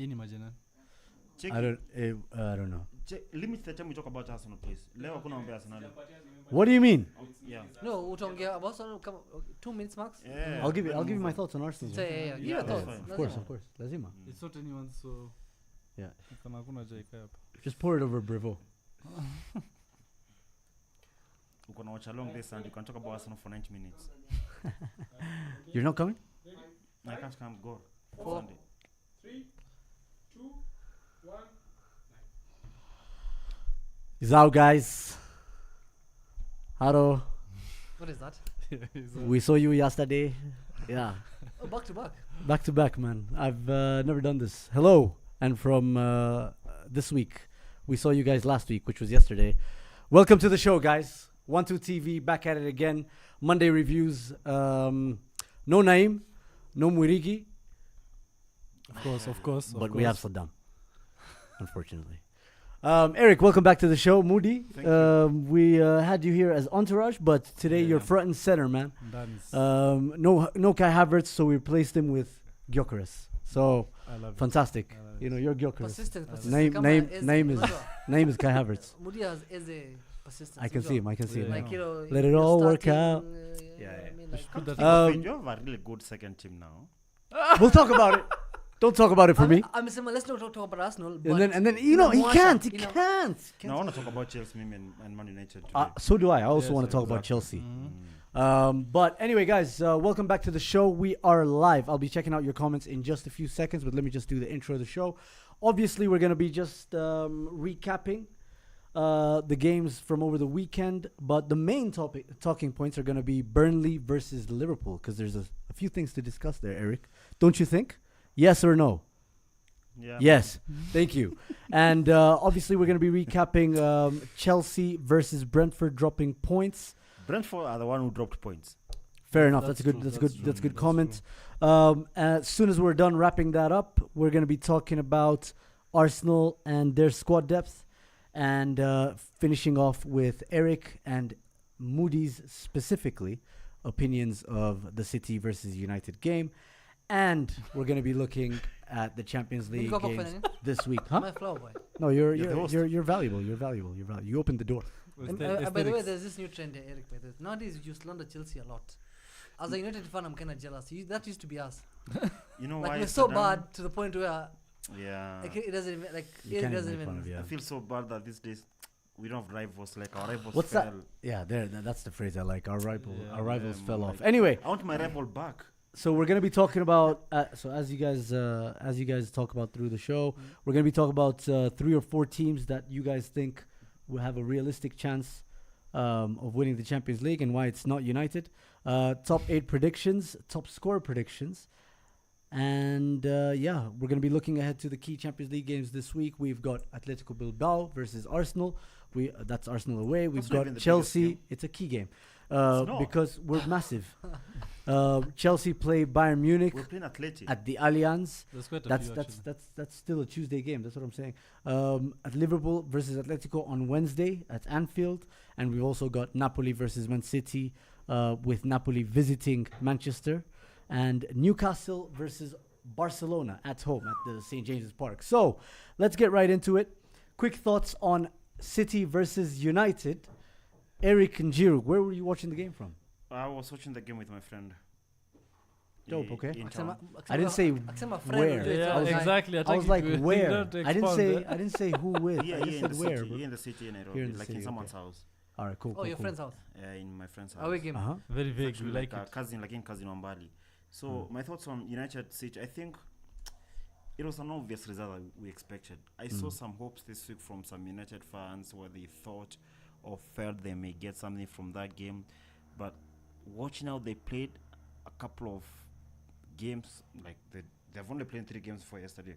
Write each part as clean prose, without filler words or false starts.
Ini majina. I don't know. Limit the time we talk about Arsenal, please. Leo kuna ombe Arsenal. What do you mean? Yeah. No, utaongea about Arsenal 2 minutes max. Yeah. I'll give you my thoughts on Arsenal. Yeah. Give your thoughts. Of course. Lazima. It's not anyone, so Yeah. Kama hakuna jaika hapa. Just pour it over Brevo. We're gonna watch along this and you can talk about Arsenal for 90 minutes. You're not coming? I can't come. Go. 4, 3, 2, 1. He's out, guys. Hello. what is that? We saw you yesterday. Yeah. Oh, back to back. Back to back, man. I've never done this. Hello. And from this week, we saw you guys last week, which was yesterday. Welcome to the show, guys. 1-2 TV, back at it again. Monday reviews. No Naim, no Murigi. Of course. But we have Saddam, unfortunately. Eric, welcome back to the show. Moody, Thank you. we had you here as entourage, but today you're front and center, man. No Kai Havertz, so we replaced him with Gyökeres. So I love fantastic. I love it. You know, you're Gyökeres. Persistent. Name is Kai Havertz. Mudias is a persistent. I can see him. Yeah. Like, you know, Let it you're all work starting, out. I mean, like, Put that You have a really good second team now. We'll talk about it. Don't talk about it for me. I'm saying, let's not talk about Arsenal. And then you know he can't. He you know. can't. No, I want to talk about Chelsea and Man United today. So do I. I also Yes, want to talk about exactly. Chelsea. But anyway, guys, welcome back to the show. We are live. I'll be checking out your comments in just a few seconds, but let me just do the intro of the show. Obviously, we're going to be just recapping the games from over the weekend, but the main talking points are going to be Burnley versus Liverpool, because there's a few things to discuss there, Eric. Don't you think? Yes or no? Yeah. Yes. Thank you. And obviously, we're going to be recapping Chelsea versus Brentford dropping points. Brentford are the one who dropped points. Fair enough. That's That's a true, good. that's true, That's a good that's comment. As soon as we're done wrapping that up, we're going to be talking about Arsenal and their squad depth, and finishing off with Eric and Moody's specifically opinions of the City versus United game, and we're going to be looking at the Champions Will you League go for games Fenin? this week. Huh? My flower boy. No, You're the host. you're valuable. You're valuable. You opened the door. By the way, there's this new trend here, Eric. Nowadays, you slander Chelsea a lot. As a United fan, I'm kind of jealous. That used to be us. You know Like, why? we're so Saddam? bad to the point where Yeah. like, it doesn't even, like, You it can't doesn't make fun of even. you. I feel so bad that these days we don't have rivals. Like our rivals What's fell. that? Yeah, that's the phrase I like. Our rivals Yeah, fell like- off. Anyway, I want my rival back. so we're gonna be talking about. So as you guys talk about through the show, we're gonna be talking about 3 or 4 teams that you guys think will have a realistic chance of winning the Champions League, and why it's not United. Top 8 predictions, top score predictions, and yeah, we're gonna be looking ahead to the key Champions League games this week. We've got Atletico Bilbao versus Arsenal. That's Arsenal away. We've That's not even got the Chelsea. biggest game. It's a key game not. because we're massive. Chelsea play Bayern Munich We're playing Atleti. at the Allianz. There's quite a That's few, that's actually. that's still a Tuesday game. That's what I'm saying. At Liverpool versus Atletico on Wednesday at Anfield, and we've also got Napoli versus Man City, with Napoli visiting Manchester, and Newcastle versus Barcelona at home at the St James's Park. So let's get right into it. Quick thoughts on City versus United. Eric and Giroud, where were you watching the game from? I was watching the game with my friend. Dope, okay. In town. I didn't say where. Yeah, I was like- exactly. I was like, where? I didn't didn't say who with. Yeah, I here just in said the where, city. bro. Here in the city in Nairobi, Here in the like city, in someone's okay. house. All right, cool. Oh, your friend's house. In my friend's house. Away game. Uh huh. Very It's vague. actually We like a it. cousin, like in cousin Wambali. So my thoughts on United City. I think it was an obvious result that we expected. I saw some hopes this week from some United fans where they thought or felt they may get something from that game, but watching how they played a couple of games, like they've only played 3 games for yesterday.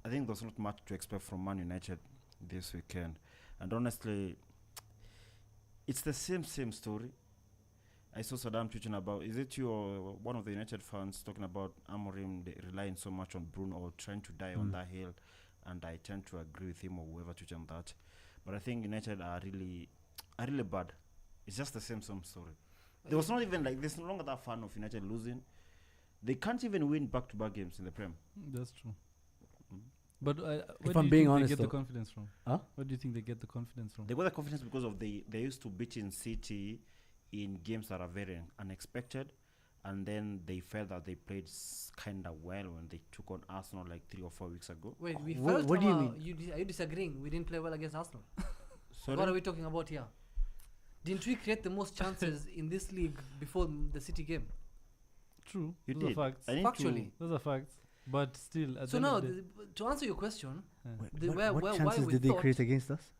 I think there's not much to expect from Man United this weekend, and honestly, it's the same story. I saw Saddam tweeting about, is it you or one of the United fans talking about Amorim relying so much on Bruno or trying to die on that hill, and I tend to agree with him or whoever tweeted on that. But I think United are really bad. It's just the same story. There was not even like, there's no longer that fan of United losing. They can't even win back-to-back games in the Prem. That's true. But where If do I'm you being think honest, they get though. the confidence from? Huh? Where do you think they get the confidence from? They got the confidence because of they used to beating City in games that are very unexpected, and then they felt that they played kind of well when they took on Arsenal like 3 or 4 weeks ago. Wait, we What- felt. what do you mean? Are you disagreeing? We didn't play well against Arsenal. Sorry? What are we talking about here? Didn't we create the most chances in this league before the City game? True. You Those did. are facts. I need Factually. Those are facts. But still, at So the now, end of the day, to answer your question, Wait, The- what where- what why chances we did they thought- create against us?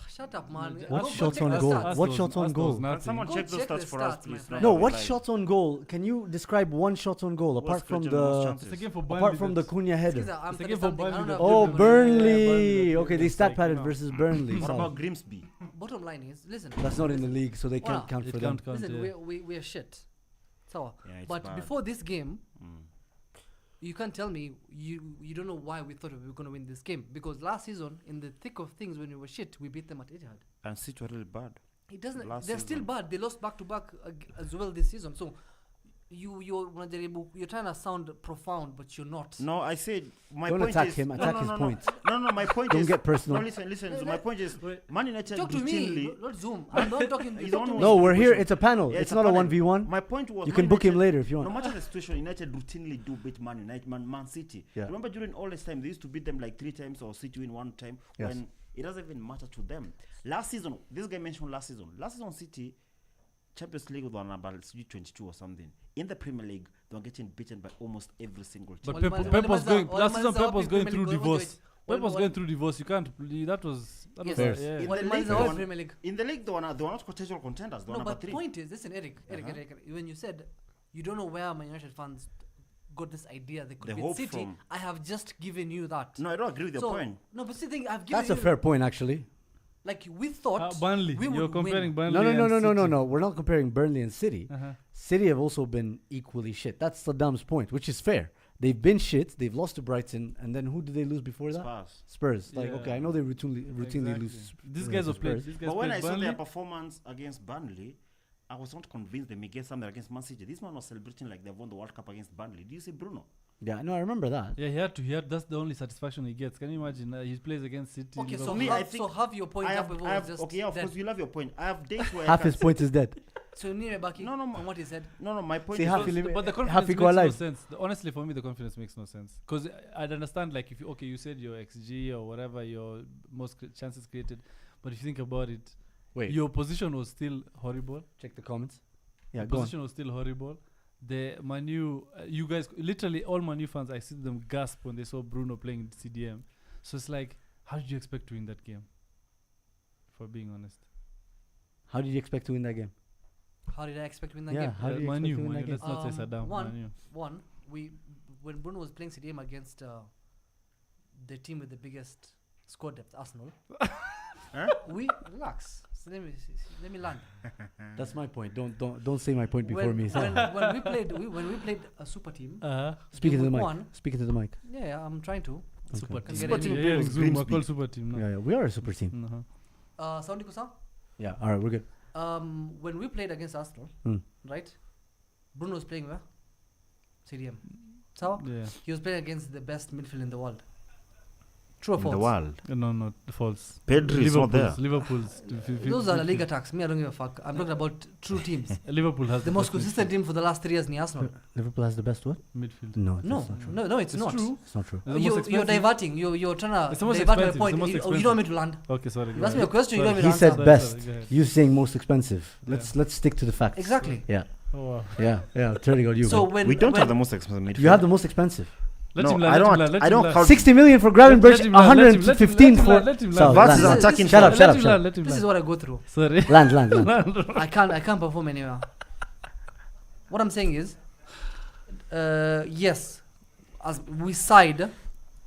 shut up, man. What Go- go shots check on the goal? stats. What shots on goal? Can someone Go check those check the stats for us, stats, my please? friend. No, Not what live. shots on goal? Can you describe one shot on goal What's apart from created the most the chances? it's a game for apart Burnley from the that- Cunha header? Excuse me, I'm It's a telling game for something. I don't Burnley know that if Oh, Burnley- Burnley. Yeah, Okay, they Burnley stat like, padded you know. versus Burnley. What so about Grimsby? Bottom line is, listen. that's not in the league, so they can't Wow. count It for can't them. count. Listen, Yeah. we're shit. So, Yeah, it's but bad. before this game, Mm. you can't tell me you don't know why we thought we were going to win this game, because last season, in the thick of things when we were shit, we beat them at Etihad. And City were really bad. It doesn't. Last They're still season. bad. They lost back to back as well this season. So you're trying to sound profound, but you're not. No, I said my Don't point attack is him, no, attack no, his no, point. No, no, my point Don't is get personal. No, listen. So my point is Man United Talk to me, routinely. not Zoom. I'm not talking. He's talk on to one. me. No, we're here. Question. It's a panel. Yeah, it's a not a panel. 1v1. My point was You Man can book him United- later if you No want. matter the situation, United routinely do beat Man United, Man City. Yeah. Remember during all this time, they used to beat them like 3 times or City win 1 time. Yes. When it doesn't even matter to them. Last season, this guy mentioned last season. Last season, City, Champions League was on about 22 or something. In the Premier League, they were getting beaten by almost every single team. But Only Pep, man's- Pep only was man's going are- last only season. man's are Pep was up in going Premier through League. divorce. Pep was Only- going through divorce. You can't. That was. Yes. Fair. Yeah. In Only the man's league, are they all won- Premier League. In the league, they were not potential contenders. They were No, number but 3. point is, listen, Eric, when you said you don't know where Man United fans got this idea they could The beat hope City, from- I have just given you that. No, I don't agree with your So, point. No, but see, thing I've given That's a you, fair point, actually. like we thought Burnley. we You're would comparing win. Burnley. No, and City. no. We're not comparing Burnley and City. Uh-huh. City have also been equally shit. That's Saddam's point, which is fair. They've been shit. They've lost to Brighton, and then who did they lose before that? Spurs. Spurs. Like, Yeah. okay, I know they routinely Exactly. lose. These to guys have played. Spurs. These guys But when I played saw Burnley. their performance against Burnley, I was not convinced they may get something against Man City. This man was celebrating like they won the World Cup against Burnley. Do you see Bruno? Yeah, no, I remember that. Yeah, he had to. That's the only satisfaction he gets. Can you imagine? He plays against City. Okay, so Liverpool. me, I think so have your point I up have, before I have just okay, yeah, of dead. course, you love your point. I have days where Half I can his point is dead. So near Baki, No, no, on what he said. no, my point See, is half also- he live- But the half confidence he makes go no alive. sense. Honestly, for me, the confidence makes no sense. Because I'd understand, like, if you said your XG or whatever, your most chances created. But if you think about it, Wait, your position was still horrible. check the comments. Yeah, Your go on. position was still horrible. The Manu, you guys, literally all Manu fans, I see them gasp when they saw Bruno playing CDM. So it's like, how did you expect to win that game? For being honest. How did you expect to win that game? How did I expect to win that Yeah, game? how did you expect to win that game? Let's not say Saddam. One, Manu. when Bruno was playing CDM against the team with the biggest squad depth, Arsenal, we relax. So let me land. That's my point. Don't say my point before when, me. when we played a super team. Speaking to the game mic. one, Speaking to the mic. Yeah, I'm trying to. Super Can team. get Super any- team. Yeah, was Zoom. We're Grimsby. called super team now. Yeah, we are a super team. Uh-huh. Sound Kusa? Yeah, all right, we're good. When we played against Arsenal, Hmm. right? Bruno was playing where? CDM. So Yeah. he was playing against the best midfield in the world. True or in false? the world. No, false. Pedri is not there. Liverpool's. Those are the league attacks. Me, I don't give a fuck. I'm talking about true teams. Liverpool has The most best consistent team for the last 3 years in Arsenal. Liverpool has the best what? midfield. No, No, that's not true. no, it's not. True. It's not true. The most You're expensive. diverting. You're trying It's to the most divert my expensive, point. it's the most You don't want me expensive. to land. Okay, sorry. You asked me a question. You don't want me He to said answer. best. Go ahead. You saying most expensive. Yeah. Let's stick to the facts. Exactly. Yeah, Oh, wow. yeah. Turning on you. So man. when We don't when have the most expensive midfield. You have the most expensive. Let No, him land. I let him don't- land, let I him don't land. count- 60 million for Gravenberch. Let him land, let him- let him- 115 let him for. land, let him Sal, land. Vaz land. is an attacking Shut up, forward. shut Let up, him shut land, up. let him this is land. what I go through. Sorry. Land. I can't perform anywhere. What I'm saying is, yes, as we side,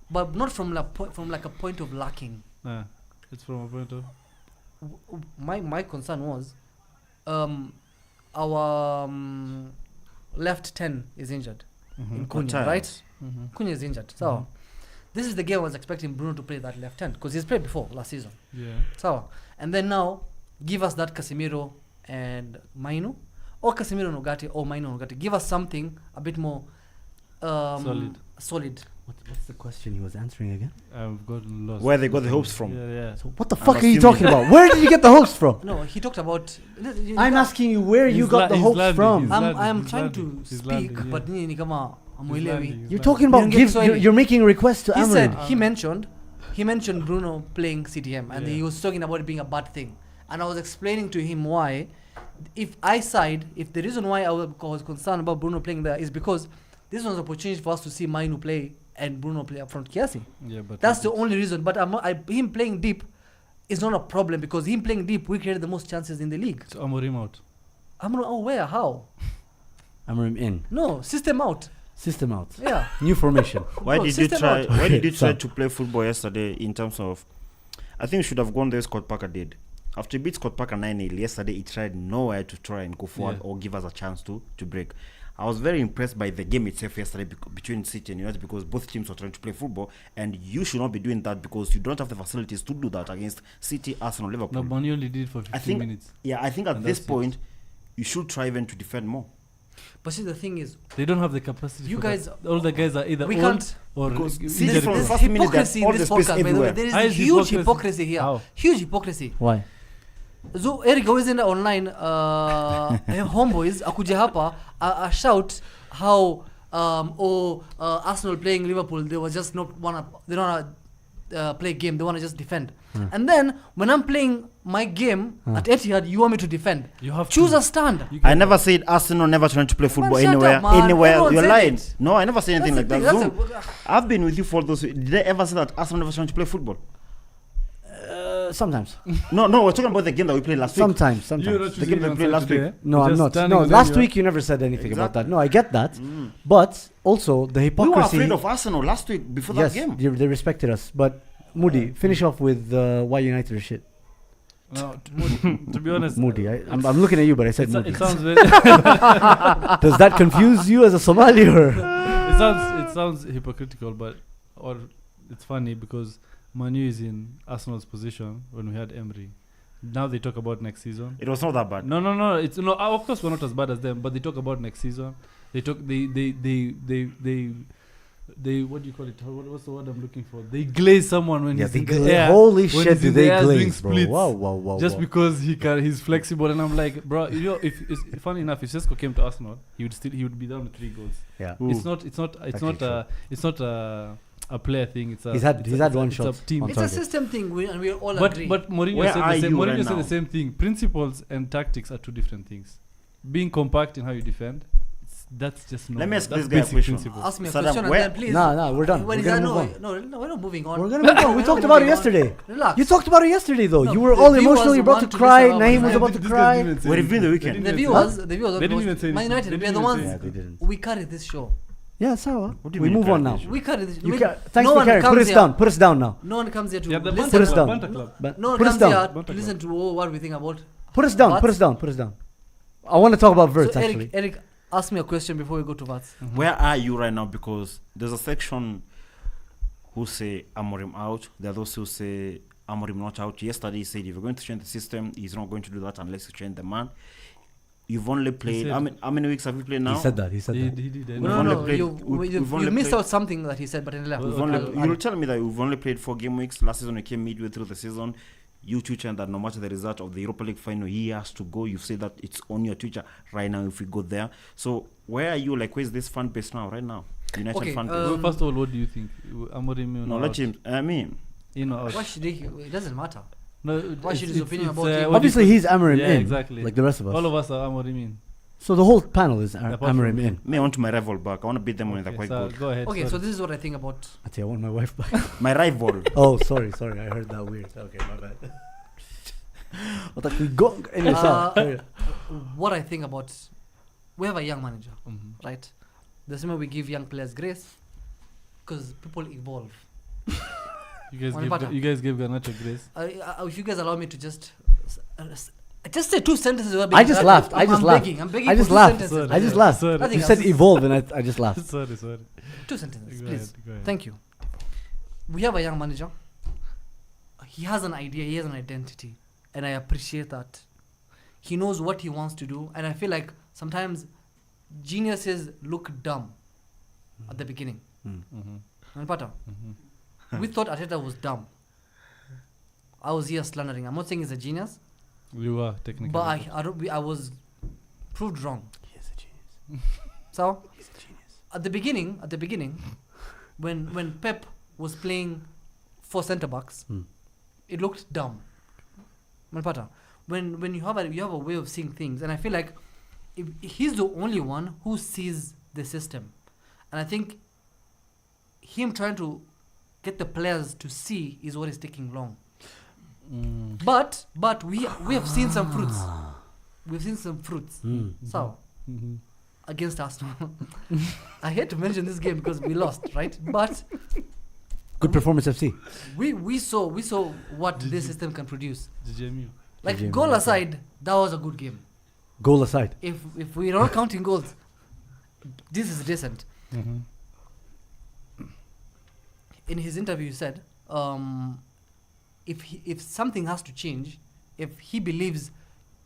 but not from like a point of lacking. It's from a point of. My concern was, our left 10 is injured in Cunha, Tired. right? Mm-hmm. Cunha is injured. So this is the game I was expecting Bruno to play that left hand because he's played before last season. Yeah. So and then now give us that Casemiro and Mainu, or Casemiro Nogati or Mainu Nogati. Give us something a bit more Solid. solid. What's the question he was answering again? I've gotten lost. Where they got the hopes from? Yeah. So what the I'm fuck are you assuming- talking about? Where did you get the hopes from? No, he talked about. I'm asking you where you got the he's hopes landing, from. he's I'm landing, trying landing, to he's speak, landing, yeah. but ni kama He's amuelewi. landing, he's You're talking You about don't get give. Swahili. You're making a request to He Amorim. said he mentioned Bruno playing CDM, and Yeah. he was talking about it being a bad thing. And I was explaining to him why. If the reason why I was concerned about Bruno playing there is because this was an opportunity for us to see Mainu play and Bruno play up front Kiarie. Yeah, but That's the only reason. But him playing deep is not a problem because him playing deep, we created the most chances in the league. So Amorim out. I'm not aware how. Amorim in. No, system out. System out. Yeah. New formation. Why Bro, did you system try? out. Why did you try So- to play football yesterday? In terms of, I think you should have gone the way Scott Parker did. After he beat Scott Parker 9-0 yesterday, he tried nowhere to try and go forward Yeah. or give us a chance to break. I was very impressed by the game itself yesterday between City and United because both teams were trying to play football, and you should not be doing that because you don't have the facilities to do that against City, Arsenal, Liverpool. No, Manu only did it for 15 I think, minutes. yeah, I think at And this that's it. point, you should try even to defend more. But see, the thing is, They don't have the capacity. You for guys- that. All the guys are either we old can't. or Because injured City There's, from prone. the there's first minute, hypocrisy they have in this all the space podcast, by the way. everywhere. There is How is huge hypocrisy? hypocrisy here. How? Huge hypocrisy. Why? So Eric always in the online homeboys akuja hapa a shout how Arsenal playing Liverpool, they were just not wanna play game, they wanna just defend. And then when I'm playing my game at Etihad, you want me to defend. You have Choose to. a stand. You I can- never said Arsenal never trying to play football shut up, anywhere. man. Anywhere. Everyone You're said lying. it. No, I never said anything like that. That's Zoom, the- I've been with you for those. Did I ever say that Arsenal never trying to play football? Sometimes. No, we're talking about the game that we played last week. Sometimes. You're not Sometimes. The game choosing that one we played side last today, week. eh? No, You're I'm just not. standing No, on last them, week you never said anything about Exactly. that. No, I get that. But also the We were hypocrisy. afraid of Arsenal last week before Yes, that game. they respected us. But Moody, finish off with why United are shit. No, to be honest, Moody, I'm looking at you, but I said Moody. it sounds very. Does that confuse you as a Somali or? it sounds hypocritical, but or it's funny because Manu is in Arsenal's position when we had Emery. Now they talk about next season. It was not that bad. No. It's no. Of course, we're not as bad as them, but they talk about next season. They talk. They what do you call it? What's the word I'm looking for? They glaze someone when he's in the air. Holy when shit, he's do in the they air doing glaze, bro? splits. Wow. Just because he's flexible, and I'm like, bro, you know, if funny enough, if Sesko came to Arsenal, he would be down with 3 goals. Yeah. It's not a player thing. It's a He's had one it's shot a team. on It's a target. system thing, and we all But agree. Mourinho Where said are the same. you Mourinho right said now? the same thing. Principles and tactics are 2 different things. Being compact in how you defend, that's just no. Let me ask that's this guy a basic question. principle. Ask me a Saddam, question and where- then please. Nah, we're done. When We're is that? gonna move No, we're not moving on. We're gonna move on. We talked about it yesterday. Relax. You talked about it yesterday, though. No, You were the all viewers emotional. You're about want to to cry. listen about Naeem was it. about to cry. Where have you been the weekend? The They viewers, didn't even say Man anything. United, They we are didn't the even ones. say Yeah, they didn't. We carry this show. Yeah, Sawa. What do you We mean you move on carry now. this show? We carry this. You we- thanks no for one carrying. comes Put us here- down. Put us down now. No one comes here to Yeah, the listen. Put us Banter down. Club, Banter Club. But No one put us comes down. here to Banter listen to what we think about. Put us down. What? Put us down. Put us down. I want to talk about Verts So actually. Eric, ask me a question before we go to Vats. Where are you right now? Because there's a section who say Amorim out. There are those who say Amorim not out. Yesterday he said if you're going to change the system, he's not going to do that unless you change the man. You've only played. said- How many weeks have you played now? He said that. He said He that. did. We've No, only no, played- you we've only missed played- out something that he said, but anyway, We've only, you'll tell me that we've only played 4 game weeks. Last season we came midway through the season. You Twitter that no matter the result of the Europa League final, he has to go. You've said that it's on your Twitter right now if we go there. So where are you? Like, where's this fan base now? Right now, United Okay, fan base. Well, first of all, what do you think? Amorim, No, let him. I mean, out. Why should he? It doesn't matter. No, Why should his opinion about what him- do you Obviously, call- he's Amorim Yeah, in. exactly. Like the rest of us. All of us are Amorim in. So the whole panel is Apart Amorim from- in. me, I want my rival back. I want to beat them when they're Okay, quite so good. go ahead. Okay, so sorry. this is what I think about. I tell you, I want my wife back. My rival. Oh, sorry. I heard that weird. Okay, my bad. I thought we go. Anyway, sorry. What I think about. We have a young manager, Mhm. right? The same way we give young players grace, because people evolve. Wanipata? You guys gave Garnacho grace. If you guys allow me to just say 2 sentences. without I being just interrupted. laughed. I just I'm laughed. begging. I'm begging I for just 2 laughed. sentences. I just laughed. Sorry. Nothing You said else. evolve, and I just laughed. Sorry. 2 sentences, Go please. ahead. Thank you. We have a young manager. He has an idea. He has an identity, and I appreciate that. He knows what he wants to do, and I feel like sometimes geniuses look dumb at the beginning. Unapata? We thought Arteta was dumb. I was here slandering. I'm not saying he's a genius, You are technically. but I was proved wrong. He is a genius. So He's a genius. at the beginning, when Pep was playing 4 centre backs, it looked dumb. Unapata? When you have a way of seeing things, and I feel like if he's the only one who sees the system, and I think him trying to get the players to see is what is taking long. But we have seen some fruits. We've seen some fruits. So against Arsenal, I hate to mention this game because we lost, right? But Good performance, FC. we saw what this system can produce. GGMU. Like GGMU, goal okay. aside, that was a good game. Goal aside. If we're not counting goals, this is decent. In his interview, he said, if something has to change, if he believes,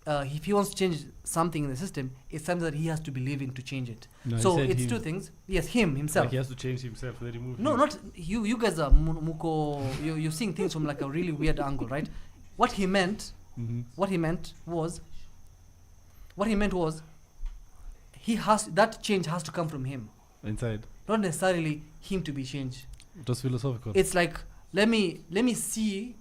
if he wants to change something in the system, it's something that he has to believe in to change it. No, he So said it's him. two things. Yes, himself. Like he has to change himself. They remove No, him. not you. You guys are muko. You're seeing things from like a really weird angle, right? What he meant was that change has to come from him, Inside. not necessarily him to be changed. It was philosophical. It's like let me see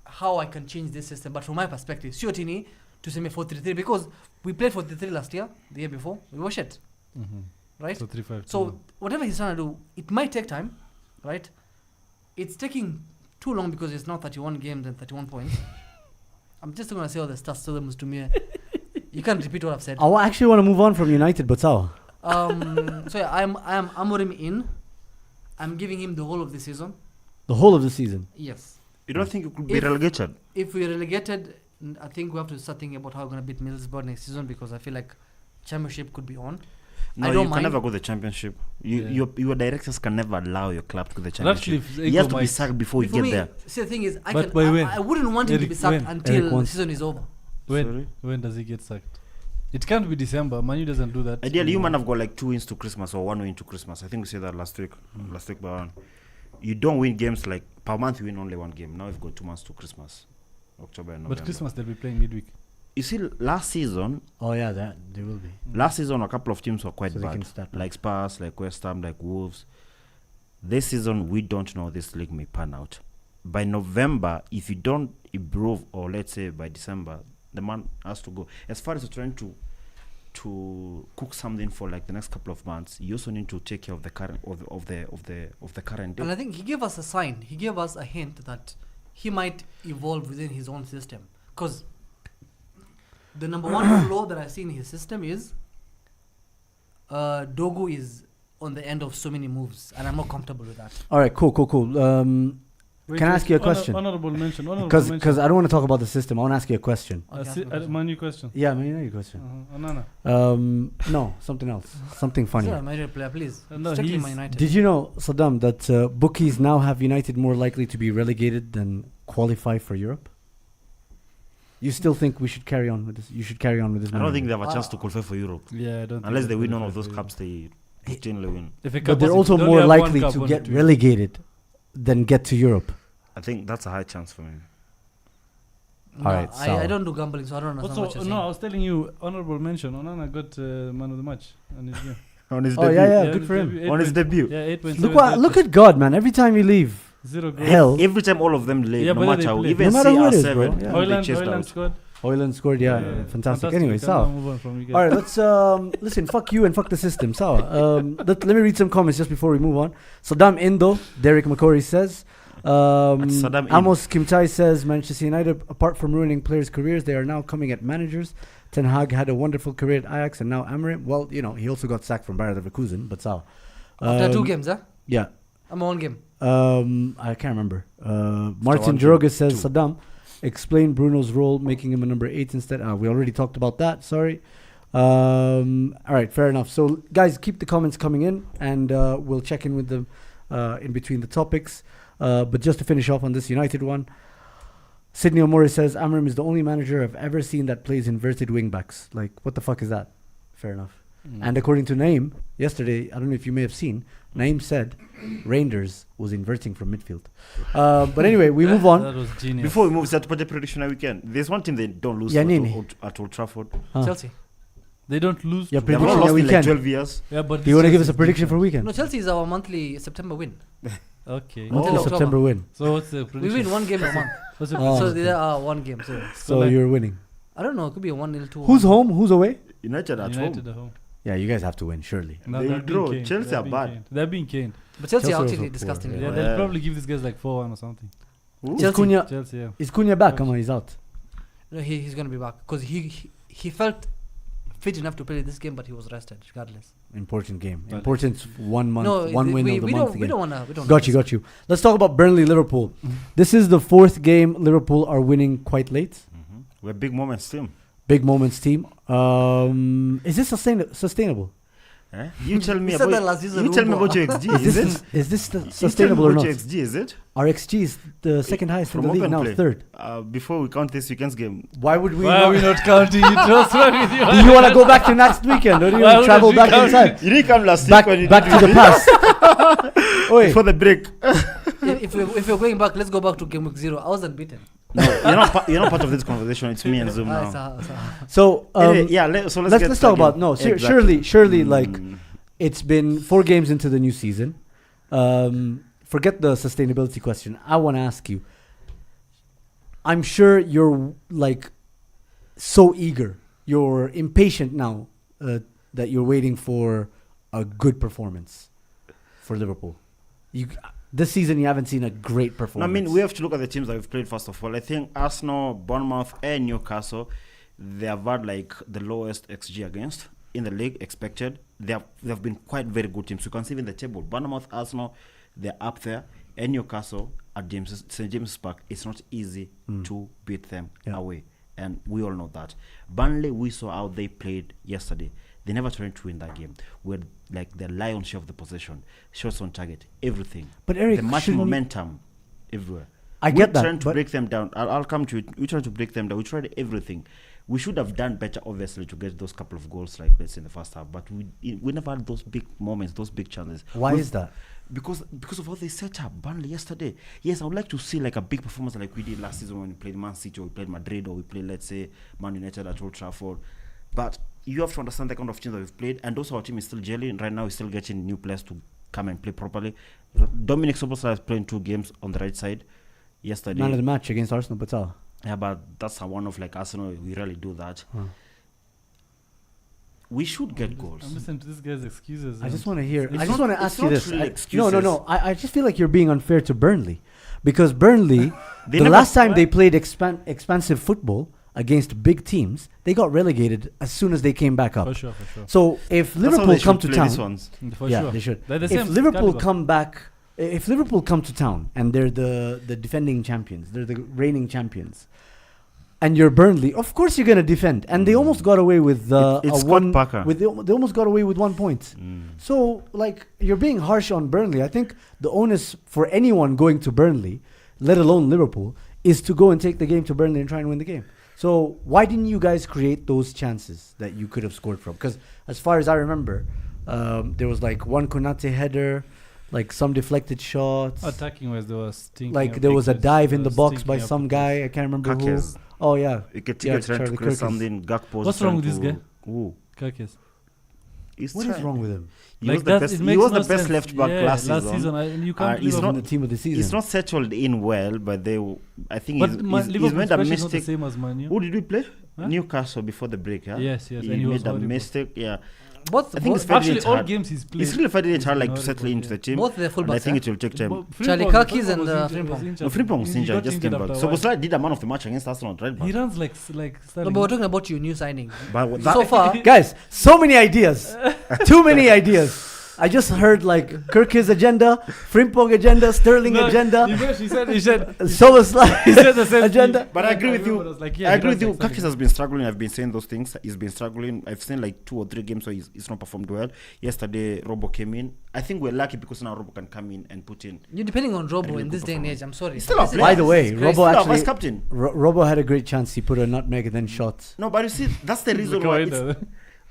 how I can change this system, but from my perspective, Siotini to semi 4-3-3 because we played 4-3-3 last year, the year before, we were shit, right? So 3-5. So whatever he's trying to do, it might take time, right? It's taking too long because it's now 31 games and 31 points. I'm just going to say all the stats so them to me. You can't repeat what I've said. I actually want to move on from United, but how? So yeah, I am Amorim in. I'm giving him the whole of the season. The whole of the season. Yes. You don't think you could be If- relegated? If we're relegated, I think we have to start thinking about how we're going to beat Middlesbrough next season because I feel like championship could be on. No, I you don't can mind. never go the championship. Yeah. Your directors can never allow your club to go the But actually, championship. if You have Echo to be might- sacked before you For get me, there. see the thing is, But by when? I wouldn't want him to Eric, be sacked when? until Eric the wants- season is over. Sorry? when does he get sacked? It can't be December. Manu doesn't do that. Ideally, you might have got like 2 wins to Christmas or 1 win to Christmas. I think we said that last week by one. You don't win games like per month. You win only 1 game. Now you've got 2 months to Christmas, October and November. But Christmas they'll be playing midweek. You see, last season, Oh yeah, that they will be. a couple of teams were quite So they bad, can start now. like Spurs, like West Ham, like Wolves. This season, we don't know how this league may pan out. By November, if you don't improve, or let's say by December, the man has to go. As far as you're trying to cook something for like the next couple of months, you also need to take care of the current of the current day. And I think he gave us a sign. He gave us a hint that he might evolve within his own system. Because the number one flaw that I see in his system is Dogu is on the end of so many moves, and I'm not comfortable with that. All right, cool. Wait, Can I wait, ask you a question? Honorable mention. Because I don't want to talk about the system. I want to ask you a question. Okay, ask me a question. Manu question. Yeah, man, you know your question. Onana. No, something else. Something funny. Sir, my player, please. No, Strictly he's- Man United. Did you know, Saddam, that bookies now have United more likely to be relegated than qualify for Europe? You still think we should carry on with this? You should carry on with this. I don't think maneuver. they have a chance to qualify for Europe Yeah, I don't. unless think they win qualify one of those for cups. They routinely win. If a But cup they're was- also they only more have one likely cup, to one get between. relegated than get to Europe. I think that's a high chance for me. No, Alright, I so- don't do gambling, so I don't understand what Also, you're no, I saying. was telling you, honorable mention. Onana got man of the match on his game. On his Oh debut. yeah, Yeah, good for him. On his debut. Yeah, 8.7. Look at God, man. Every time you leave, 0 goals. hell, Every time all of them leave, Yeah, no but matter they how, play. even No matter who it is, CR7, bro. Yeah. they Hoyland chased out. scored. Hoyland scored. Yeah, fantastic. Anyway, We can so. now move on from you guys. All right, let's listen. Fuck you and fuck the system. Sawa. Let me read some comments just before we move on. Saddam Indo, Derek McCory says. Saddam in. Amos Kimchai says Manchester United, apart from ruining players' careers, they are now coming at managers. Ten Hag had a wonderful career at Ajax and now Amorim. Well, you know, he also got sacked from Bayer Leverkusen, but Sawa. After 2 games, huh? Yeah. I'm on game. I can't remember. Martin one Droga game, says 2. Saddam, explain Bruno's role, making him a number 8 instead. We already talked about that. Sorry. All right, fair enough. So, guys, keep the comments coming in, and we'll check in with them in between the topics. But just to finish off on this United one, Sydney Omori says Amorim is the only manager I've ever seen that plays inverted wingbacks. Like, what the fuck is that? Fair enough. And according to Nayim, yesterday, I don't know if you may have seen, Naeem said Rangers was inverting from midfield. But anyway, we move on. That was genius. Before we move to the prediction weekend, there's one team they don't lose Yeah, to Nini. at Old Trafford. Huh. Chelsea. They don't lose. Yeah, to- They've Prediction not that lost in like weekend. 12 years. Yeah, but Do you want to give us a Chelsea's prediction for different. weekend? No, Chelsea is our monthly September win. Okay. What's Until the October. September win? So what's the We prediction? win one game a month. What's the Oh. So prediction? there are one game. So So like- you're winning. I don't know. It could be a 1-0, 2-1. Who's home? Who's away? United at United home. at home. Yeah, you guys have to win, surely. No, They they're will draw. being caned. Chelsea They're are being bad. caned. They're being caned. But Chelsea Chelsea are also actually poor, disgusting. yeah. Yeah, Yeah. they'll probably give these guys like 4-1 or something. Who? Is Chelsea. Cunha, Chelsea, yeah. is Cunha back? Come on, he's out. No, he's going to be back. Because he felt fit enough to play this game, but he was rested regardless. Important game. But- Important 1 month, No, one win we, of the we month don't. We again. don't want to. We don't. Got you. Let's talk about Burnley Liverpool. This is the 4th game Liverpool are winning quite late. We're big moments team. Big moments team. Is this sustainable? Eh? You tell me We said that about last season, you tell me Rumba. about your XG. Is it? Is this You tell me sustainable or about not? your XG, is it? Our XG is the second highest in From the league open now, play. 3rd. Before we count this weekend's game, Why would we? Why are we not counting it? What's wrong with you? Do you want to go back to next weekend, or do you Why want to travel wouldn't back we in count time? you didn't come last Back, week when you back did to the past. Oi, before the break. If we're going back, let's go back to game week 0. I was unbeaten. No, you're not part of this conversation. It's me and Zoom Ah, now. so Anyway, yeah, let's let's talk about Exactly. surely like Mm. it's been 4 games into the new season. Forget the sustainability question. I want to ask you. I'm sure you're like so eager. You're impatient now that you're waiting for a good performance for Liverpool. This season you haven't seen a great No, I performance. mean, we have to look at the teams that we've played first of all. I think Arsenal, Bournemouth, and Newcastle, they have had like the lowest XG against in the league expected. They've been quite very good teams. You can see in the table, Bournemouth, Arsenal, they're up there, and Newcastle at St James's Park. It's not easy to beat them away, and we all know that. Burnley, we saw how they played yesterday. They never tried to win that game. We're like the lion's share of the possession, shots on target, everything. But Eric, the match shouldn't you- momentum everywhere. I We're get that, trying to but- break them down. I'll come to it. We tried to break them down. We tried everything. We should have done better, obviously, to get those couple of goals, like let's say in the first half. But we never had those big moments, those big chances. Why is that? Because of how they set up Burnley yesterday. Yes, I would like to see like a big performance like we did last season when we played Man City or we played Madrid or we played, let's say, Man United at Old Trafford. But you have to understand the kind of team that we've played, and also our team is still gelling right now. We're still getting new players to come and play properly. Dominic Soboslai is playing 2 games on the right side yesterday. Man of the match against Arsenal, Patel. Yeah, but that's a one of like Arsenal. We rarely do that. We should get goals. I'm listening to this guy's excuses. I and- just want to hear. It's I just not- want to it's ask you not this. really No. excuses. I just feel like you're being unfair to Burnley, because Burnley, They the never- last time they played expansive football against big teams, they got relegated as soon as they came back up. For sure, for sure. So if That's how Liverpool they come should to play these town, ones. For yeah, sure. they should. They're the If same Liverpool caliber. come back, if Liverpool come to town and they're the defending champions, they're the reigning champions, and you're Burnley, of course you're gonna defend. And they almost got away with It's a Scott one. Parker. With they almost got away with 1 point. So like you're being harsh on Burnley. I think the onus for anyone going to Burnley, let alone Liverpool, is to go and take the game to Burnley and try and win the game. So why didn't you guys create those chances that you could have scored from? Because as far as I remember, there was like one Konate header, like some deflected shots. Attacking wise, there was stinking. Like up there was a because dive they in the were box by stinking up some because- guy. I can't remember Kakes. who. Oh yeah, You could Yeah, trying to Charlie create Kirk is- something. Gakpo's What's wrong with trying this to- guy? Ooh. Kakis. He's what is trying. wrong with him? He Like was the that, best. it He makes was no the best sense. left back Yeah, last season. and you Uh, can't. he's He's not- not the team of the season. He's not settled in well, but I think But he's Liverpool's made a pressure is not the mistake. same as Man U. Who did we play? Huh? Newcastle before the break, yeah? Yes, yes, He and he was made a horrible. mistake, yeah. Both, I think both, it's very Actually, all hard. games he's played. It's really finding it hard like to He's settle horrible, into yeah. the team. both their And I fullbacks. think it will take time. Charlie Frimpong Kakis and, was Frimpong. injured. No, Frimpong was He injured, got just came back. after a So while. Boslai did a man of the match against Arsenal, right? He runs like No, Sterling. but we're talking about your new signing. But So far, Guys, so many ideas. Too many ideas. I just heard like Kirk's agenda, Frimpong agenda, Sterling No, agenda, He said he said Soboslai the same agenda. thing. But I agree with you. was like, yeah, I he agree with runs you. like Kakis Sterling. has been struggling. I've been saying those things. He's been struggling. I've seen like 2 or 3 games where he's not performed well. Yesterday, Robo came in. I think we're lucky because now Robo can come in and put in. you're depending on Robo Really in good this day and age. performance. I'm sorry. He's still a This is- player. By the way, this is Robo crazy. No, actually, vice captain. Robo had a great chance. He put a nutmeg and then shot. No, but you see, that's the reason Look why. away there.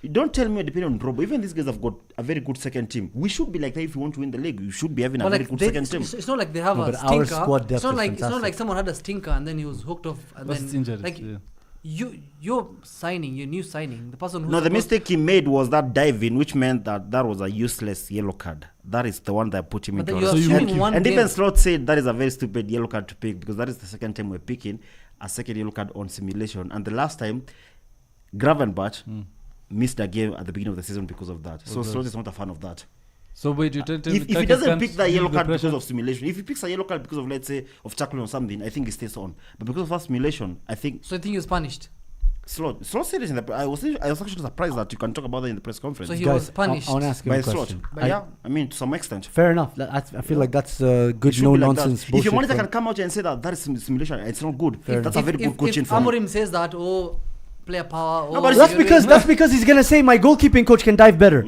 Don't tell me you're depending on Robo. Even these guys have got a very good second team. We should be like that if you want to win the league. You should be having a But very like good they, second team. it's not like they have No, a but our stinker. squad depth It's not is like fantastic. someone had a stinker and then he was hooked off and That's then injuries. like yeah. your new signing, the person who No, the mistake he made was that dive in, which meant that was a useless yellow card. That is the one that put him But into then a you're So you assuming one And game. even Slot said that is a very stupid yellow card to pick because that is the second time we're picking a second yellow card on simulation. And the last time, Gravenbach missed a game at the beginning of the season because of that. So Okay. Slot is not a fan of that. So wait, you tell If he Kaki doesn't can't pick that give yellow the card because pressure? of simulation, if he picks a yellow card because of, let's say, of tackling or something, I think he stays on. But because of that simulation, I think So I think he was punished. Slot said it in the. I was actually surprised that you can talk about that in the press conference. So he Guys, was punished. I want to ask you by a Slot. question. But yeah, I mean, to some extent. Fair enough. I feel like that's It good should no be like that. nonsense If bullshit. your monitor from- can come out and say that is simulation, it's not good. Fair That's a very good coaching if for him. Amorim says that, player power. No, but that's because he's gonna say my goalkeeping coach can dive better.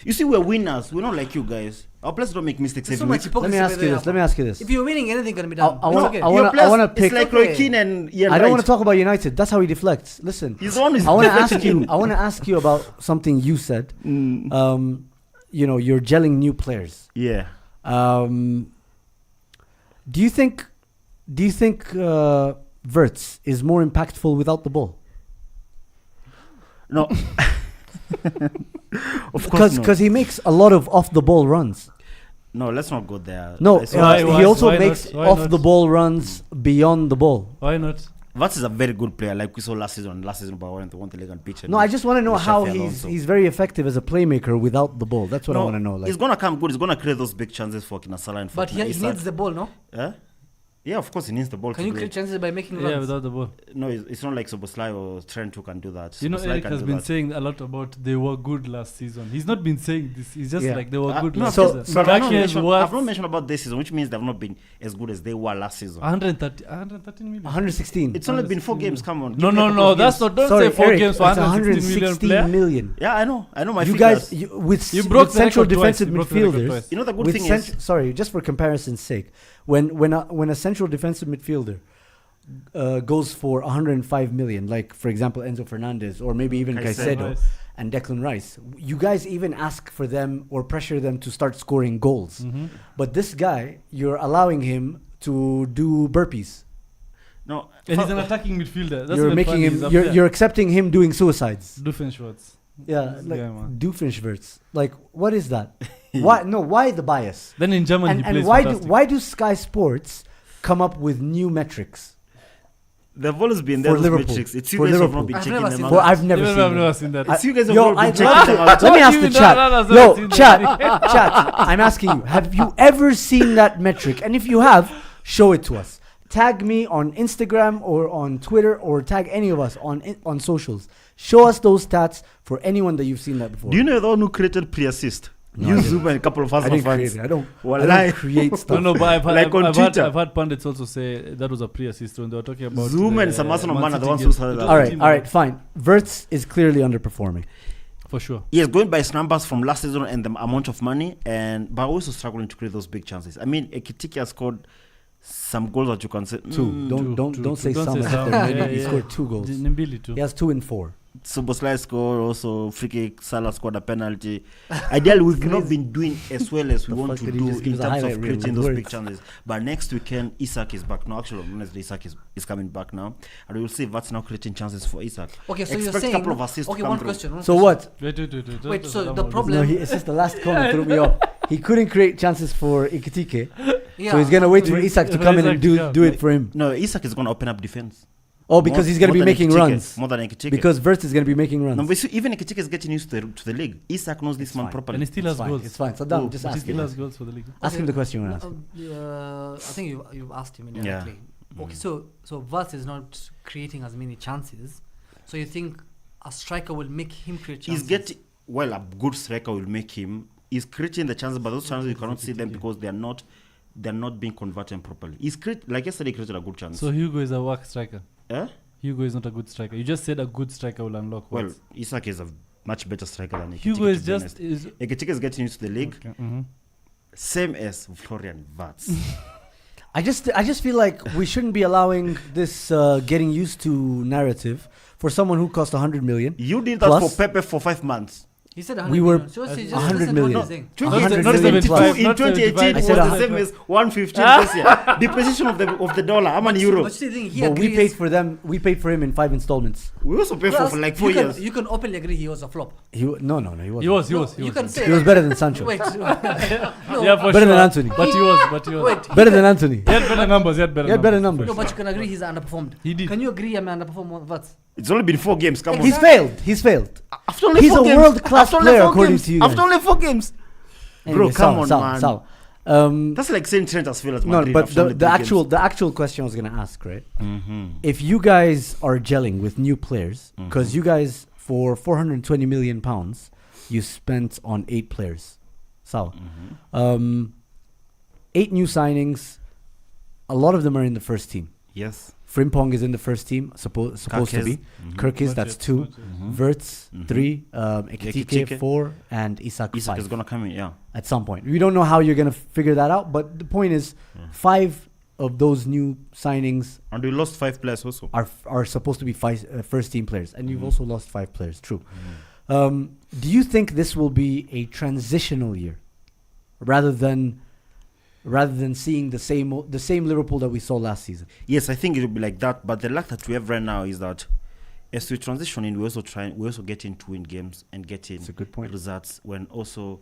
You see, we're winners. We're not like you guys. Our players don't make mistakes There's so every much week. Let me hypocrisy. ask you this. Let me ask you this. If you're winning, anything can be done. I wanna- It's okay. I Your wanna- players, wanna pick- It's like Okay. Roy Keane and Ian I don't want Wright. to talk about United. That's how he deflects. Listen, He's the one who's I want to ask deflecting you. in. I want to ask you about something you said. You're gelling new players. Yeah. Do you think Wirtz is more impactful without the ball? No. Of course not. Because he makes a lot of off the ball runs. No, let's not go there. No, I saw- Why he also not? makes Why off not? the ball runs beyond the ball. Why not? Vats is a very good player, like we saw last season. Last season, but won the league and pitch. No, I just want to know with how Shafi he's Alonso. very effective as a playmaker without the ball. That's what I No, want to know. Like, he's gonna come good. He's gonna create those big chances for Kinasala and for But he Isak. needs the ball, no? Yeah, of course he needs the ball. Can to you play. create chances by making Yeah, runs? without the ball. No, it's not like Soboslai or Trent who can do that. You know, Szoboszlai Eric can has do been that. saying a lot about they were good last season. He's not been saying this. He's just Yeah. like they were good No, last so- season. so but I've not, Kaki has mentioned, worked I've not mentioned about this season, which means they've not been as good as they were last season. 113 million. 116. It's only been 4 116 games. Come on. No, Give me a no, couple no. of That's games. not. Don't Sorry, say 4 Eric, games it's for 116 million 116 player. million. Yeah, I know. My You figures. guys, with You broke the central record twice. defensive You broke the record midfielders. twice. You know the good with thing is, sorry, just for comparison's sake, when a central defensive midfielder goes for 105 million, like for example Enzo Fernandez or maybe even Caicedo Rice. and Declan Rice, you guys even ask for them or pressure them to start scoring goals. Mm-hmm. But this guy, you're allowing him to do burpees. no. And he's an attacking midfielder. That's You're even making funny. He's him. up You're, there. you're accepting him doing suicides. Doofenshmirtz. Yeah, This like guy, man. Doofenshmirtz. Like, what is that? Why? No, why the bias? Then in German he And plays why fantastic. why do Sky Sports come up with new metrics? They've always been there. For Those Liverpool. metrics. It's you For guys have Liverpool. not been I've checking never them seen out. Well, I've never Even seen I've them. never seen that. It's you guys have Yo, not been I'd checking love them to. out. Let me ask Even the that- chat. that's Yo, what I've seen chat, that. chat. I'm asking you. Have you ever seen that metric? And if you have, show it to us. Tag me on Instagram or on Twitter or tag any of us on socials. Show us those stats for anyone that you've seen that before. Do you know the one who created pre-assist? No, You I didn't. Zoom and a couple of I Arsenal didn't create fans. it. I don't Wallahi. create stuff. No, but I've had, Like on I've had, Twitter. I've had pundits also say that was a pre-assist when they were talking about Zoom the and some Arsenal Man man are the City ones game. who started It that. was All the right, team, all man. right, fine. Wirtz is clearly underperforming. For sure. Yes, going by his numbers from last season and the amount of money, but also struggling to create those big chances. I mean, Ekitike has scored some goals that you can say. Two. Don't say Don't some. say as if some. they're many. Yeah, He yeah. scored 2 goals. Nimbili too. He has 2 and 4. Soboslai scored also free kick. Salah scored a penalty. Ideally, we've not been doing as well as we The want fuck to did he do just give in us a terms highlight of reel creating with those big words? chances. But next weekend, Isak is back. No, actually, on Wednesday, Isak is coming back now, and we'll see if that's now creating chances for Isak. Okay, so you're Expect saying. a couple of assists Okay, to come one through. question. So what? Wait. Wait, so Don't the worry. problem- No, it's just the last comment threw me off. He couldn't create chances for Ekitike, Yeah. so he's gonna wait for He- Isak to for come in Isak and to come. do it for him. No, Isak is going to open up defense. Oh, because he's gonna be than making Ekitike, runs. more than Ekitike. Because Wirtz is gonna be making runs. No, but even Ekitike is getting used to the league. Isak knows this It's man fine. properly. And he still It's has fine. goals. It's fine. Saddam, Oh, just But he ask still him. has goals for the league. Ask him the question you want to ask. I think you've asked him indirectly. Okay, so Wirtz is not creating as many chances. So you think a striker will make him create chances? He's getting a good striker will make him. He's creating the chances, but those chances you cannot see them because they're not being converted properly. Like yesterday, he created a good chance. So Hugo is a work striker. Eh? Hugo is not a good striker. You just said a good striker will unlock. Well, Wirtz. Isak is a much better striker than Ekitike. Hugo is to be just honest. is. Ekitike is getting used to the league, Okay, mhm. same as Florian Wirtz. I just feel like we shouldn't be allowing this getting used to narrative for someone who cost 100 million. You did that Plus- for Pepe for 5 months. He said 100 We were million. So she just 100 listen to what million. he's saying. 100 not million 75, plus. In not 2018 75. was I said the same as 115 this year. Depreciation of the dollar. How many euro? But see, the thing, he But we agrees. paid for them. We paid for him in 5 installments. We also pay Plus, for like 4 you can- years. You can openly agree he was a flop. He wasn't. He was. You can say He was that. better than Sancho. Wait. No. Yeah, for Better sure. than Anthony. But he was. Wait. Better than Anthony. He had better numbers. He had better numbers. No, but you can agree he's underperformed. He did. Can you agree I'm underperformed? What? It's only been 4 games. Come on. He's failed. He's failed. After only He's 4 a games. world-class After only player, 4 according games. to you After guys. only 4 games. Anyway, come on, Sal, man. Sal. That's like saying Trent has failed at No, Madrid. but after only the 3 actual question I was gonna ask, right? games. If you guys are gelling with new players, Mm-hmm. because you guys for 420 million pounds, you spent on 8 players. So, Mm-hmm. 8 new signings. A lot of them are in the first team. Yes. Frimpong is in the first team, supposed to Kakes. be. Mhm. Kirkis, that's 2. Verts, Mhm. 3. Ekitike, Ekitike. 4. And Isak, Isak 5. is gonna come in. Yeah. At some point. We don't know how you're going to figure that out, but the point is 5 of those new signings And we lost 5 players also. are supposed to be first team players, and you've also lost 5 players. True. Do you think this will be a transitional year, rather than seeing the same Liverpool that we saw last season? Yes, I think it will be like that. But the luck that we have right now is that as we transition in, we also get in to win games and get in That's a good point. results. When also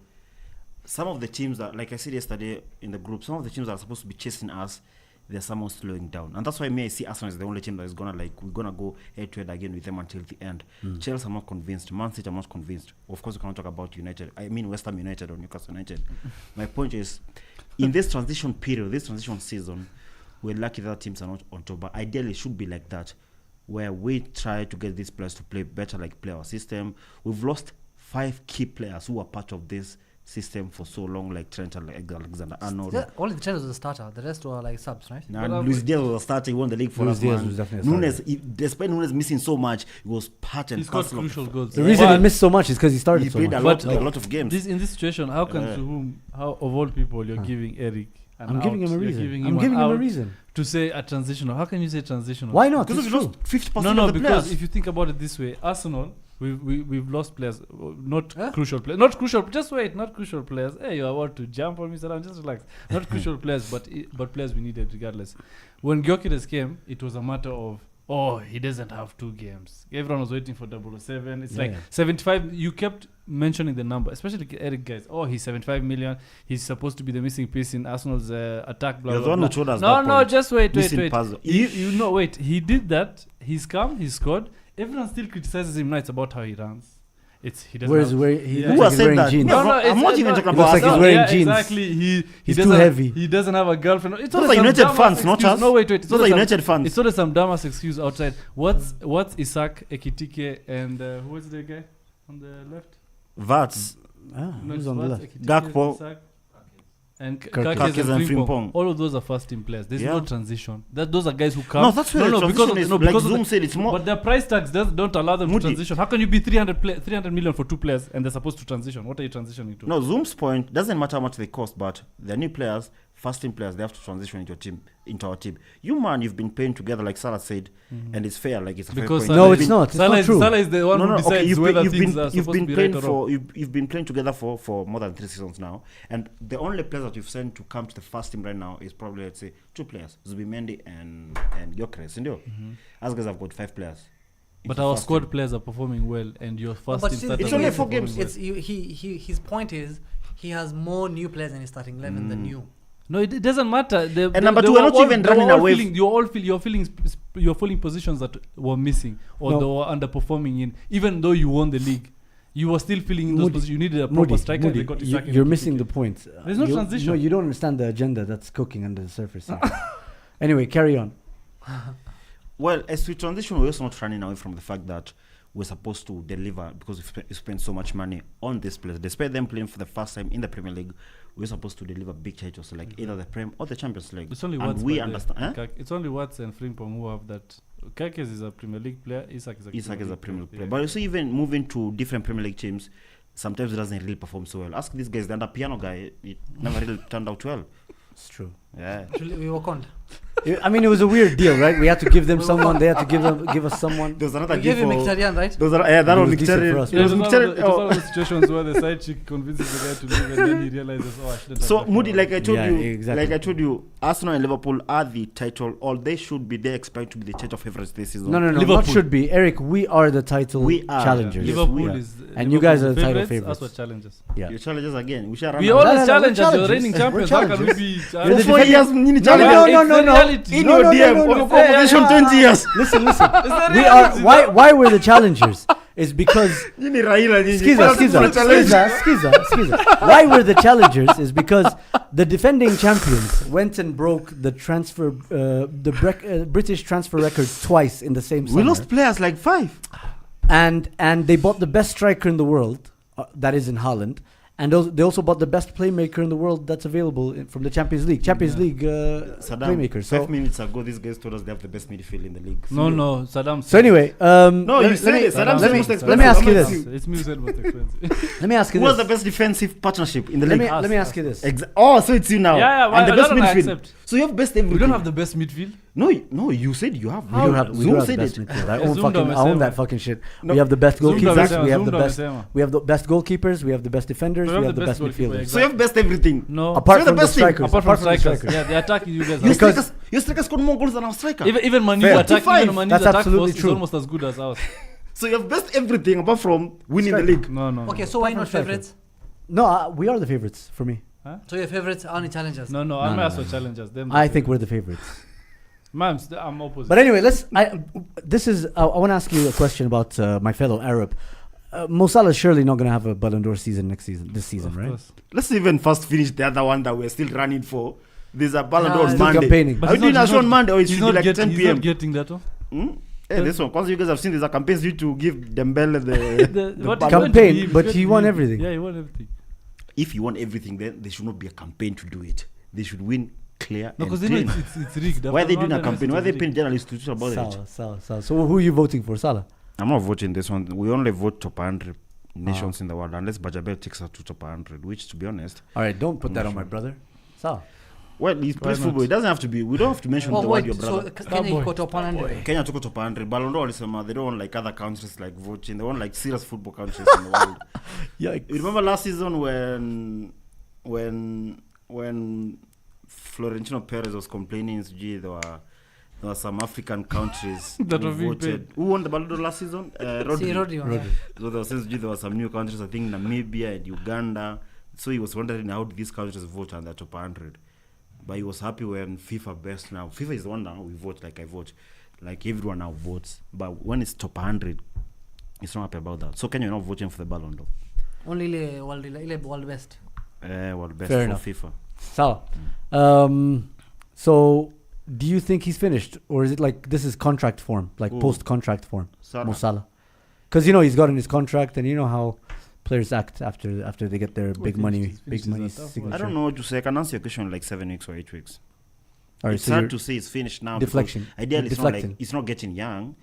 some of the teams that, like I said yesterday in the group, some of the teams that are supposed to be chasing us, they're somehow slowing down, and that's why I see Arsenal is the only team that is we're gonna go head to head again with them until the end. Chelsea, I'm not convinced. Man City, I'm not convinced. Of course, we cannot talk about United. I mean West Ham United or Newcastle United. My point is, in this transition period, this transition season, we're lucky that teams are not on top. But ideally, it should be like that, where we try to get these players to play better, like play our system. We've lost 5 key players who are part of this system for so long, like Trent and Alexander-Arnold. Only the Trent was the starter. The rest were like subs, right? And Luis Diaz was a starter. He won the league for Luis us, Diaz man. was definitely a Nunes, despite Nunes missing so much, he was part and He scored parcel of crucial goals. The reason But he missed so much is because he started he so played much. a lot of games. in this situation, how can Zuhum, how of all people, you're giving Eric an I'm giving out, him a you're reason. giving I'm him giving an him a out reason. to say a transitional. How can you say transitional? Why not? Because It's we true. lost 50% No, of the because players. if you think about it this way, Arsenal, we've lost players, not crucial players, not crucial. Just wait, not crucial players. Hey, you're about to jump on me, Saddam. Just relax. Not crucial players, but players we needed regardless. When Gyökeres came, it was a matter of, oh, he doesn't have 2 games. Everyone was waiting for 007. It's like 75. You kept mentioning the number, especially Eric guys. Oh, he's 75 million. He's supposed to be the missing piece in Arsenal's attack. Blah, You're the blah, one who blah. showed us No, that point. just wait. Missing puzzle. You know, wait. He did that. He's come. He scored. Everyone still criticizes him now. It's about how he runs. He doesn't. Where's have- where he Yeah. looks Who like has he's said wearing that? jeans. No, I'm it's- not even no, talking He about looks like he's Arsenal. wearing jeans. Exactly. He He's doesn't too heavy. He doesn't have a girlfriend. It's Those always are some United dumbass fans, not excuse. us. No, wait. It's Those are always some- United fans. It's always some dumbass excuse outside. What's Isak, Ekitike, and who is the guy on the left? Vats. No, Who's it's on the Vaz, left? Ekitike, Gakpo. Isak, and Kakes Kakes and and Frimpong. Frimpong. All of those are first team players. There's Yeah. no transition. Those are guys who come. No, that's where the transition is. Like because of Zoom said, it's more. but their price tags don't allow them to Moody. transition. How can you be 300 million for 2 players and they're supposed to transition? What are you transitioning to? No, Zoom's point doesn't matter how much they cost, but they're new players, first team players. They have to transition into our team. You man, you've been playing together, like Salah said, and it's fair. Like it's a Because fair point. No, You've it's been- not. It's Salah not is, true. Salah is the one No, who no, decides okay. You've whether been, things are you've supposed been to be playing right or wrong. for you've been playing together for more than 3 seasons now, and the only players that you've sent to come to the first team right now is probably, let's say, 2 players, Zubimendi and Gyökeres. As guys have got 5 players. But into our first squad team. players are performing well, and your first but team still, starters It's are only also 4 performing games. well. It's his point is he has more new players in his starting 11 than you. No, it doesn't matter. number 2, we're not even running away. You're filling positions that were missing or No. they were underperforming in. Even though you won the league, you were still filling in those Moody, positions. You needed a proper Moody, striker. Moody, They got you, Isak and you're Ekitike. missing the point. There's no You- transition. No, you don't understand the agenda that's cooking under the surface. here. Anyway, carry on. Well, as we transition, we're also not running away from the fact that we're supposed to deliver because we spend so much money on this place. Despite them playing for the first time in the Premier League, we're supposed to deliver big titles like either the Prem or the Champions League. It's only and Watts we by the- understand. It's only Watts and Frimpong who have that. Kakes is a Premier League player. Isak is a Premier League player. Yeah. But also even moving to different Premier League teams, sometimes it doesn't really perform so well. Ask these guys, the under piano guy, it never really turned out well. It's true. Yeah. We were conned. I mean, it was a weird deal, right? We had to give them someone. They had to give us someone. There was another We gave deal him for. Mkhitaryan, right? Those are, yeah, that It was was decent Mkhitaryan. for us. It was It was Mkhitaryan. one of the situations where the side chick convinces the guy to leave and then he realizes, oh, I shouldn't have So left Moody, him. like I told Yeah, you, exactly. like I told you, Arsenal and Liverpool are the title, or they should be. They expect to be the title favorites this season. No, not Liverpool. should be. Eric, we are the title We are. challengers. Yes, Liverpool we are. is And you guys are the title Us favorites. were challengers. Yeah. You challenges again. We shall run. We away. always we're challengers. You're challengers. reigning We're champions. How can we challengers. be For You're the 4 years, Nini No, challengers. no, no, It's no. reality. In No, your no, DM, no, no, on no. conversation 20 years. Listen. that We reality, are why we're the challengers is because Nini Raila, Nini. Skiza. Why we're the challengers is because the defending champions went and broke the British transfer record twice in the same summer. We lost players like 5. and they bought the best striker in the world, that is in Haaland, and they also bought the best playmaker in the world that's available from the Champions League. Saddam, Playmaker. 5 minutes ago, these guys told us they have the best midfield in the league. No, Saddam. So anyway, No, you let said me- it. Saddam let said me- most expensive. let me ask you Saddam this. said- It's me who said most expensive. let me ask you Who was the this. best defensive partnership in the Let league? me let me ask you this. Oh, so it's you now. Yeah, and the I best don't know, I midfield. accept. So you have best everything. We don't have the best midfield. No, you said you have. We do have Zoom the said best it. midfield. I Yeah, own Zoom fucking don't I own mess that up. fucking shit. No. We have the best Zoom don't goalkeepers. mess We have Zoom the don't best. mess up. We have the best goalkeepers. We have the best defenders. We have the best goalkeeper, midfielders. So you have best everything. No. Apart So the from the best thing- strikers. Apart from the strikers. Yeah, the attack you guys Your have. Because- strikers scored more goals than our striker. Even Manu's Fair. attack, 45. even Manu's That's attack absolutely force is true. almost as good as ours. So you have best everything apart from winning the Striker. league. No. Okay, so why not striker. favorites? No, we are the favorites for me. So your favorites are only challengers. No, No, I'm no, also no. challengers. Them I think we're the favorites. I'm opposite. But anyway, I want to ask you a question about my fellow Arab. Mo Salah is surely not going to have a Ballon d'Or season this season, Of right? course. Let's even first finish the other one that we're still running for. There's a Ballon Ah, d'Or still Monday. campaigning. But Are we doing a show on Monday or it he's should be not like 10 he's p.m.? not getting that one. Hey, this one. Because you guys have seen there's a campaign due to give Dembele the What Ballon- he went to Campaign, be- but went he to won be- everything. Yeah, he won everything. If you want everything, then there should not be a campaign to do it. They should win clear No, and because you know clean. it's rigged. Why are they After doing a one campaign? Why are they it's paying rigged. journalists to talk about it? Salah. So who are you voting for, Salah? I'm not voting this one. We only vote top 100 nations in the world unless Bajabel takes us to top 100, which, to be honest, All right, don't put I'm that not on my sure. brother. Salah. well, he plays not? football. It doesn't have to be. We don't have to mention Oh, the word wait, your so brother. Kenya boy. iko top 100. Kenya took top 100. Ballon d'Or, they don't want like other countries like voting. They want like serious football countries in the world. Yikes. You remember last season when Florentino Perez was complaining, gee, there were some African countries That who were being voted. Who won the Ballon d'Or last season? See, Rodri won, yeah. So there was, there were some new countries, I think Namibia and Uganda. So he was wondering how did these countries vote on the top 100. But he was happy when FIFA best now. FIFA is the one now we vote like I vote. Like everyone now votes. But when it's top 100, he's not happy about that. So Kenya, you're not voting for the Ballon d'Or. Only ile world best. World best Fair for enough. FIFA. Salah. So do you think he's finished, or is it like this is contract form, like Who? post-contract form? Salah. Mo Salah. Because he's gotten his contract, and you know how players act after they get their big money finishes signature. I don't know what to say. I can answer your question in like 7 weeks or 8 weeks. All right, It's so hard you're to say it's finished now. deflection. Because ideally, it's not like Deflecting. it's not getting young.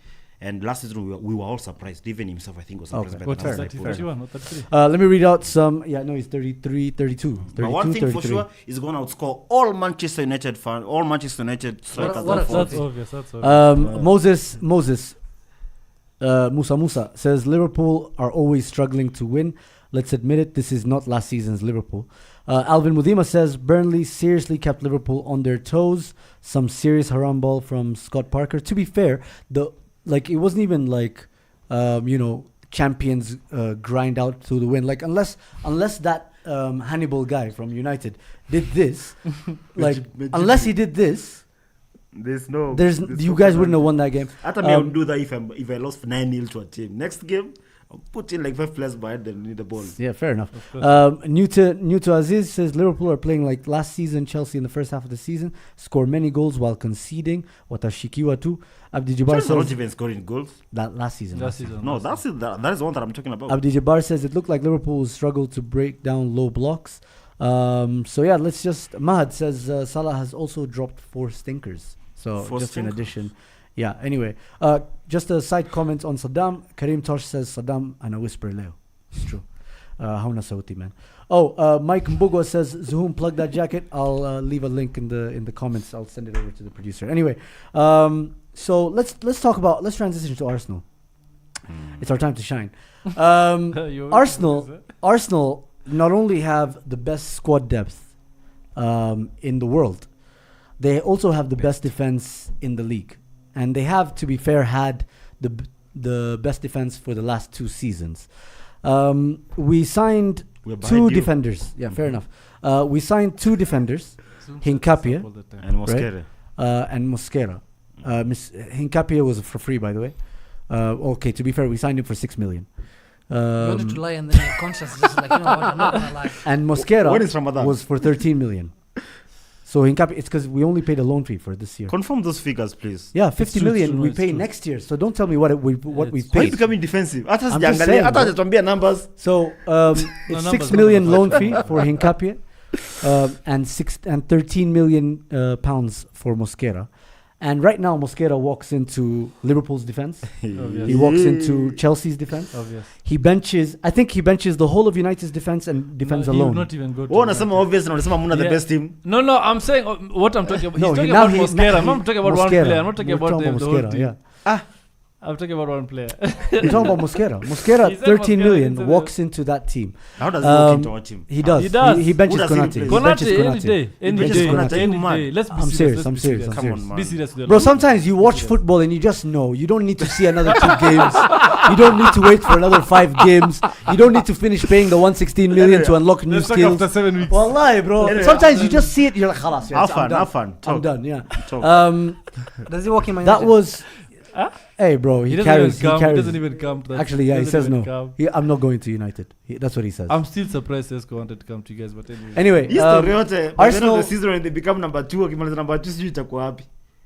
And last season we were all surprised. Even himself, I think, was surprised Okay. by What the is numbers that? I put. 31 or 33? Let me read out some. Yeah, no, he's 33, 32. But one 32, thing for 33. sure is going to outscore all Manchester United fans, all Manchester United strikers. what and a- forwards. That's obvious. That's obvious. Moses, Musa says Liverpool are always struggling to win. Let's admit it. This is not last season's Liverpool. Alvin Mudima says Burnley seriously kept Liverpool on their toes. Some serious haram ball from Scott Parker. To be fair, it wasn't even like champions grind out to the win. Like unless that Hannibal guy from United did this, unless he did this, you guys wouldn't have won that game. I would do that if I lost 9-0 to a team. Next game, I'll put in like 5 players behind them need the ball. Yeah, fair enough. Of course. New to Aziz says Liverpool are playing like last season Chelsea in the first half of the season, score many goals while conceding. Watashikiwa too. Abdi Jabbar Chelsea are not says even scoring goals. that last season. Last season. No, that is the one that I'm talking about. Abdi Jabbar says it looked like Liverpool struggled to break down low blocks. So yeah, let's just. Mahad says Salah has also dropped 4 stinkers. So 4 just stinkers? in addition. Yeah, anyway. Just a side comment on Saddam. Karim Tosh says Saddam and a whisper Leo. It's true. Hauna Sauti, man. Oh, Mike Mbugo says, Zuhum, plug that jacket. I'll leave a link in the comments. I'll send it over to the producer. Anyway, so let's transition to Arsenal. It's our time to shine. Arsenal not only have the best squad depth in the world, they also have the best defense in the league. And they have, to be fair, had the best defense for the last 2 seasons. We signed 2 defenders. Yeah, fair enough. We signed 2 defenders, Hincapie And Mosquera. and Mosquera. Hincapie was for free, by the way. Okay, to be fair, we signed him for 6 million. You wanted to lie and then your conscience is just like, you know what, I'm not gonna lie. And Mosquera What is Ramadan? was for 13 million. So Hincapie, it's because we only paid a loan fee for this year. Confirm those figures, please. Yeah, 50 true, million it's true, we it's pay true. next year. So don't tell me what we've it's Why are you paid. becoming defensive? I'm just saying, bro. Hata numbers. So it's 6 numbers, million numbers. loan fee for Hincapie, and 13 million pounds for Mosquera. And right now Mosquera walks into Liverpool's defense. He walks into Chelsea's defense. Obvious. I think he benches the whole of United's defense and defends No, he would alone. not even go to Oh, unasema United. obvious na unasema muna the Yeah. best team. No, I'm saying what I'm talking about. No, He's talking now about he- Mosquera. now I'm not talking about one Mosquera. player. I'm not talking We're about talking the whole Mosquera, team. yeah. I'm talking about one player. You're talking about Mosquera. Mosquera, He said 13 Mosquera million, into the- walks into that team. How does he walk into our team? He does. He does. He benches Who does he Konate. He replace? benches Konate any Konate. day. Any benches day. Konate. Any You mad? day. Let's be I'm serious. I'm serious. Come on, man. Be serious with Bro, sometimes you watch football and you just know. You don't need to see another 2 games. You don't need to wait for another 5 games. You don't need to finish paying the 116 million to unlock new Let's talk skills. after 7 weeks. Wallahi, bro. Anyway, Sometimes you just see it, you're like, khalas, yes, Have I'm fun. done. Talk. I'm done, yeah. Talk. Does he walk in my That was... Hey, bro, He he doesn't carries. even come. He carries. doesn't even come. To that. Actually, yeah, he doesn't says even no. come. I'm not going to United. That's what he says. I'm still surprised Sesko wanted to come to you guys, but anyway. Anyway, History yote, by the end of Arsenal- the season when they become number 2, wakimaliza number 2 sijui itakuwa wapi.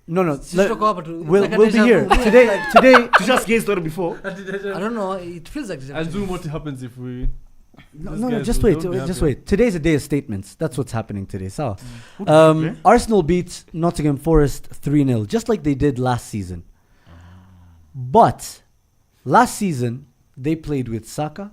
no. Sisi tuko hapa tu- it's We'll like a be deja here vu. today. To just get story before. I don't know. It feels like deja And vu. Zoom, what happens if we? No, guys just will- wait, don't be just happy. wait. Today's a day of statements. That's what's happening today. So, Who did they play? Arsenal beat Nottingham Forest 3-0, just like they did last season. But last season they played with Saka,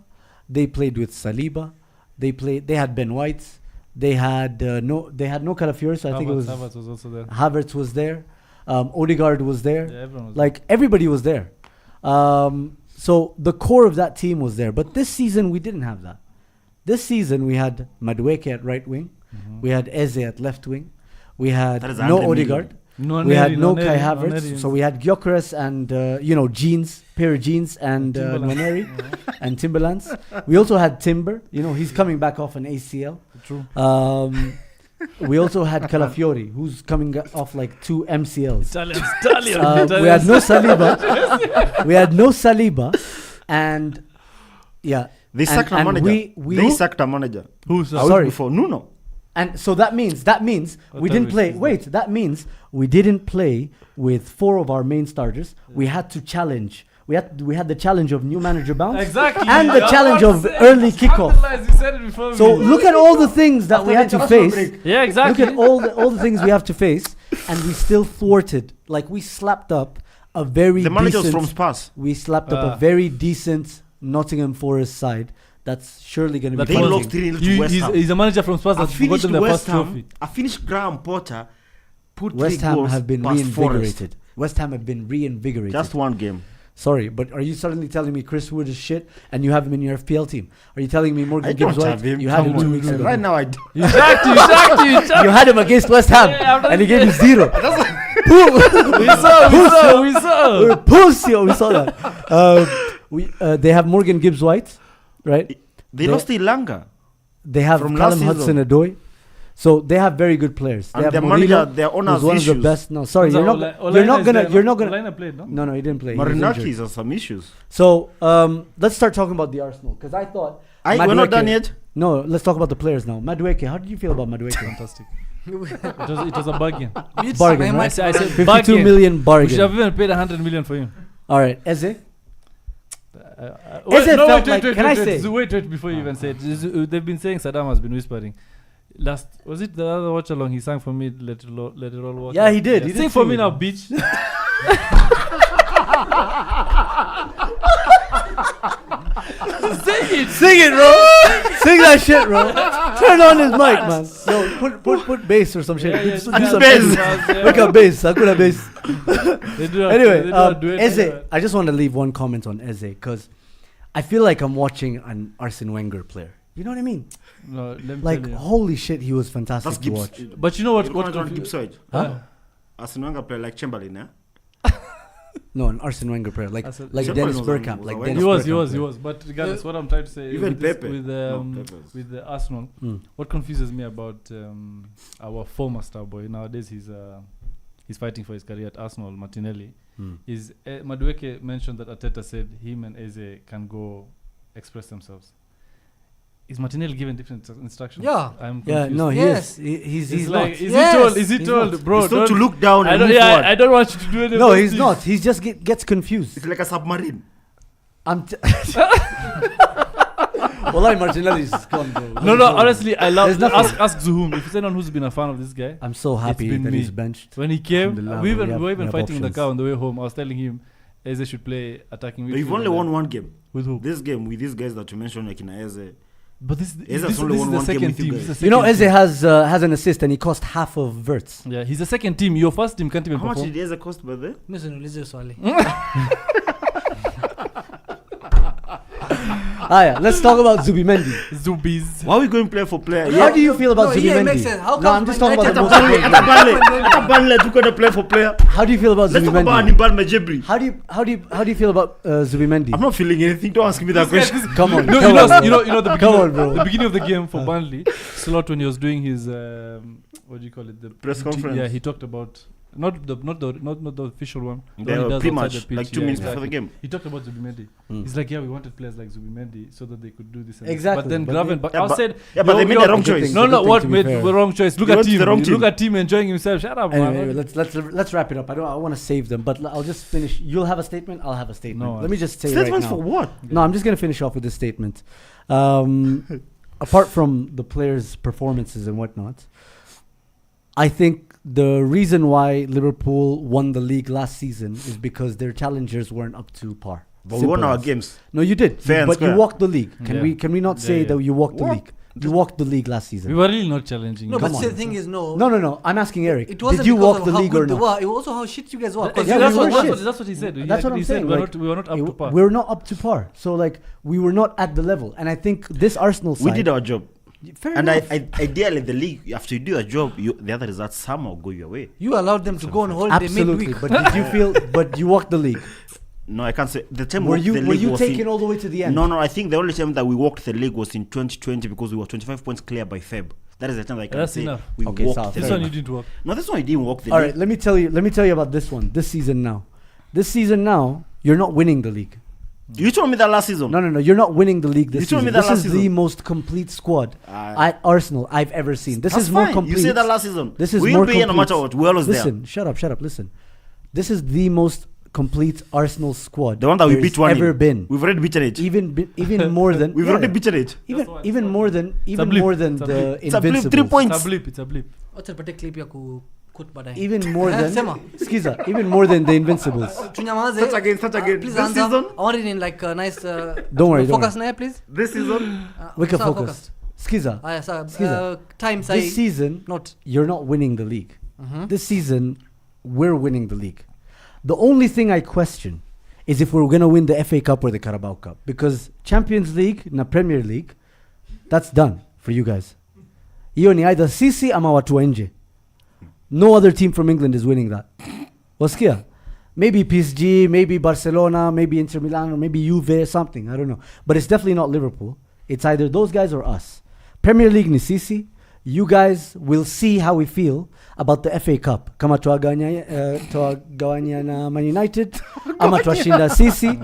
they played with Saliba, they had Ben White, they had no Calafiori, so I think it was Havertz was also there. Havertz was there, Odegaard was there. Yeah, everyone was Like everybody was there. So the core of that team was there. But this season we didn't have that. This season we had Madueke at right wing, we had Eze at left wing, we had That is no 100 Odegaard, million. No, we had Neri, no Neri, Kai no Havertz. Neri. So we had Gyökeres and jeans, pair of jeans and Timberland. Nwaneri and Timberlands. We also had Timber. He's coming back off an ACL. True. We also had Calafiori, who's coming off like 2 MCLs. Italian. We had no Saliba. We had no Saliba, and yeah, They sacked a and manager. we They sacked a manager. Who's A Sorry. week before. Nuno. and so that means What we time didn't is play. this? Wait, that means we didn't play with 4 of our main starters. We had to challenge. We had the challenge of new manager bounce. Exactly. And the I was challenge about of to say, early kickoff. Alhamdulillah, you said it before So me. look at all the things that we had to face. Yeah, exactly. Look at all the things we have to face, and we still thwarted. Like we slapped up a very The manager was decent. from Spurs. We slapped up a Ah. very decent Nottingham Forest side. That's surely going to That be. They one lost thing. 3-0 to West Ham. He's a manager from Spurs I that's finished gotten the West first Ham. trophy. I finished Graham Potter. Put West 3 Ham goals have been past Forest. reinvigorated. West Ham have been reinvigorated. Just one game. Sorry, but are you suddenly telling me Chris Wood is shit and you have him in your FPL team? Are you telling me Morgan I Gibbs don't White? have him. You had Come him 2 on. weeks ago. Right now I do. You jacked you. You had him against West Ham, Yeah, I'm not and he gave you kidding. 0. We saw. Pussy, we saw that. They have Morgan Gibbs White, right? They lost Ilanga. They have From Callum last Hudson Odoi. So they have very good players. They And have their Murillo, manager, their owner who's has one of the issues. best. No, sorry, you're not gonna. Olaina played, no? No, he didn't play. He was Marinaki injured. has some issues. So let's start talking about the Arsenal because I thought. We're not Madueke- done yet. No, let's talk about the players now. Madueke, how did you feel about Madueke? Fantastic. It was a bargain. Bargain, I right? I said 52 bargain. million We bargain. should have even paid 100 million for him. All right, Eze. Eze felt wait, like- can I say- Wait, before you even say it. They've been saying Saddam has been whispering. Was it the other watch along? He sang for me, Let It All Walk. Yeah, he did. He Sing did for sing me it. now, bitch. Sing Sing it, bro. Sing that shit, bro. Turn on his mic, man. Yo, put bass or some shit. Yeah, Do yeah, some do bass. bass. Make a bass. Hakuna bass. They do have Anyway, to, they do have to do it Eze, anyway. I just want to leave one comment on Eze because I feel like I'm watching an Arsene Wenger player. You know what I mean? No, let me Like, tell you. holy shit, he was fantastic That's to Gibbs. watch. But you know what? You What want on confu- Gibbs side? Huh? Arsene Wenger play like Chamberlain, eh? No, an Arsene Wenger player, like Arsene- like Chamberlain Dennis was Bergkamp, was like a Dennis He was, Bergkamp he player. was. But regardless, what I'm trying to say Even with, this, Pepe. with, No, Pepe's. with the Arsenal, Mm. what confuses me about our former star boy nowadays, he's fighting for his career at Arsenal, Martinelli. Mm. Is Madueke mentioned that Arteta said him and Eze can go express themselves. Is Martinelli given different instructions? Yeah. I'm Yeah, confused. no, he Yes. is. He's It's not. like, is Yes. he told? Is he He's told, not. bro? It's not to don't- look down I and don't. move Yeah, forward. I don't want you to do any of No, those he's things. not. He just gets confused. It's like a submarine. I'm. Wallahi, Martinelli is gone, bro. No, honestly, I love. There's nothing. Ask Zuhum. If it's anyone who's been a fan of this guy, I'm so happy been that me. he's benched. when he came, Alhamdulillah, we we were have even fighting in the options. car on the way home. I was telling him, Eze should play attacking midfield. You've only and won then- one game. with who? This game with these guys that you mentioned, like in Eze. But this Eze's this only is won the one game second with you team. guys. This is the You know, second Eze team. has an assist and he cost half of Verts. Yeah, he's the second team. Your first team can't even How much perform. did Eze cost by the? Mimi niulize swali. Let's talk about Zubimendi. Zubies. Why are we going player for player? How do you feel about No, Zubimendi? yeah, it makes sense. How No, come I'm just Man talking about the United most have important. At Burnley, took on a player for player. How do you feel about Let's talk about Zubimendi? Hannibal Mejebri. How do you feel about Zubimendi? I'm not feeling anything. Don't ask me that question. Come on, No, come on, bro. you know the Come beginning, on, bro. the beginning of the game for Burnley, Slot when he was doing his what do you call it? The Press conference. Yeah, he talked about not the official one. the They one he were does pretty outside much the pitch, like 2 yeah, minutes before exactly. the game. He talked about Zubimendi. Mm. He's like, yeah, we wanted players like Zubimendi so that they could do this. And Exactly, This. But then but Graven, they- but Yeah, I but- said, Yeah, but they made the wrong good choice. thing. no, Good no, thing, what to be made fair. the wrong choice? Look They at went to team. the wrong Look team. at team enjoying himself. Shut up, Anyway, man. let's wrap it up. I want to save them, but I'll just finish. You'll have a statement. I'll have a statement. No, Let me just say Statements right for now. what? No, I'm just gonna finish off with this statement. Apart from the players' performances and whatnot, I think the reason why Liverpool won the league last season is because their challengers weren't up to par. But we Simple won our as. games. No, you did. Fair and But you square. walked the league. Can Yeah. we not Yeah, say yeah. that you walked the What? league? You walked the league last We season. were really not challenging. No, you. but Come the on. thing is, no. No. I'm asking Eric. It wasn't Did you because walk of the how league good or they not? were. It was also how shit you guys were. 'Cause Yeah, you we guys were were shit. shit. That's what he said. That's what I'm he saying. said Like, we were not up to par. We're not up to par. So like we were not at the level. And I think this Arsenal side. We did our job. Fair And enough. ideally, the league, after you do a job, the other results somehow go your way. You allowed them to go on holiday Absolutely. midweek. But did you feel? But you walked the league. No, I can't say. The time Were walked you the were league you was taken in, all the way to the end? No, I think the only time that we walked the league was in 2020 because we were 25 points clear by Feb. That is the time that I can That's say enough. we Okay, walked Sal, the This fair one league. you didn't work. No, this one I didn't walk the All league. right. Let me tell you about this one. This season now. This season now, you're not winning the league. You told me that last season. No. You're not winning the league this You told season. me that This last is the season. most complete squad Ah. at Arsenal I've ever seen. This That's is more fine. complete. You said that last season. This is We'll more be here no complete. matter what. We're always there. Listen, shut up. Listen. This is the most complete Arsenal squad The one that we there's beat 1-0. ever been. We've already beaten it. Even more than We've yeah, already beaten it. even more than blip. more than It's a the blip. It's a blip, Invincibles. 3 points. It's a blip. It's a blip. Wacha nipate clip ya kukut baadaye. Even more than Sema. Skiza, even more than the Invincibles. Tunyamaze. Start again. Please This answer. season? I want it in like a nice. Don't worry, Focus naye, please. This season, We can Sawa, focus. Skiza, Aya, sawa. Skiza. Times this season not. you're not winning the league. Mhm. This season we're winning the league. The only thing I question is if we're gonna win the FA Cup or the Carabao Cup, because Champions League na Premier League, that's done for you guys. Hiyo ni either Sisi ama watu wa nje. No other team from England is winning that. Wasikia? Maybe PSG, maybe Barcelona, maybe Inter Milan, or maybe Juve, something. I don't know. But it's definitely not Liverpool. It's either those guys or us. Premier League ni Sisi. You guys will see how we feel about the FA Cup. Kama tuagawanya na Man United, ama tuashinda Sisi.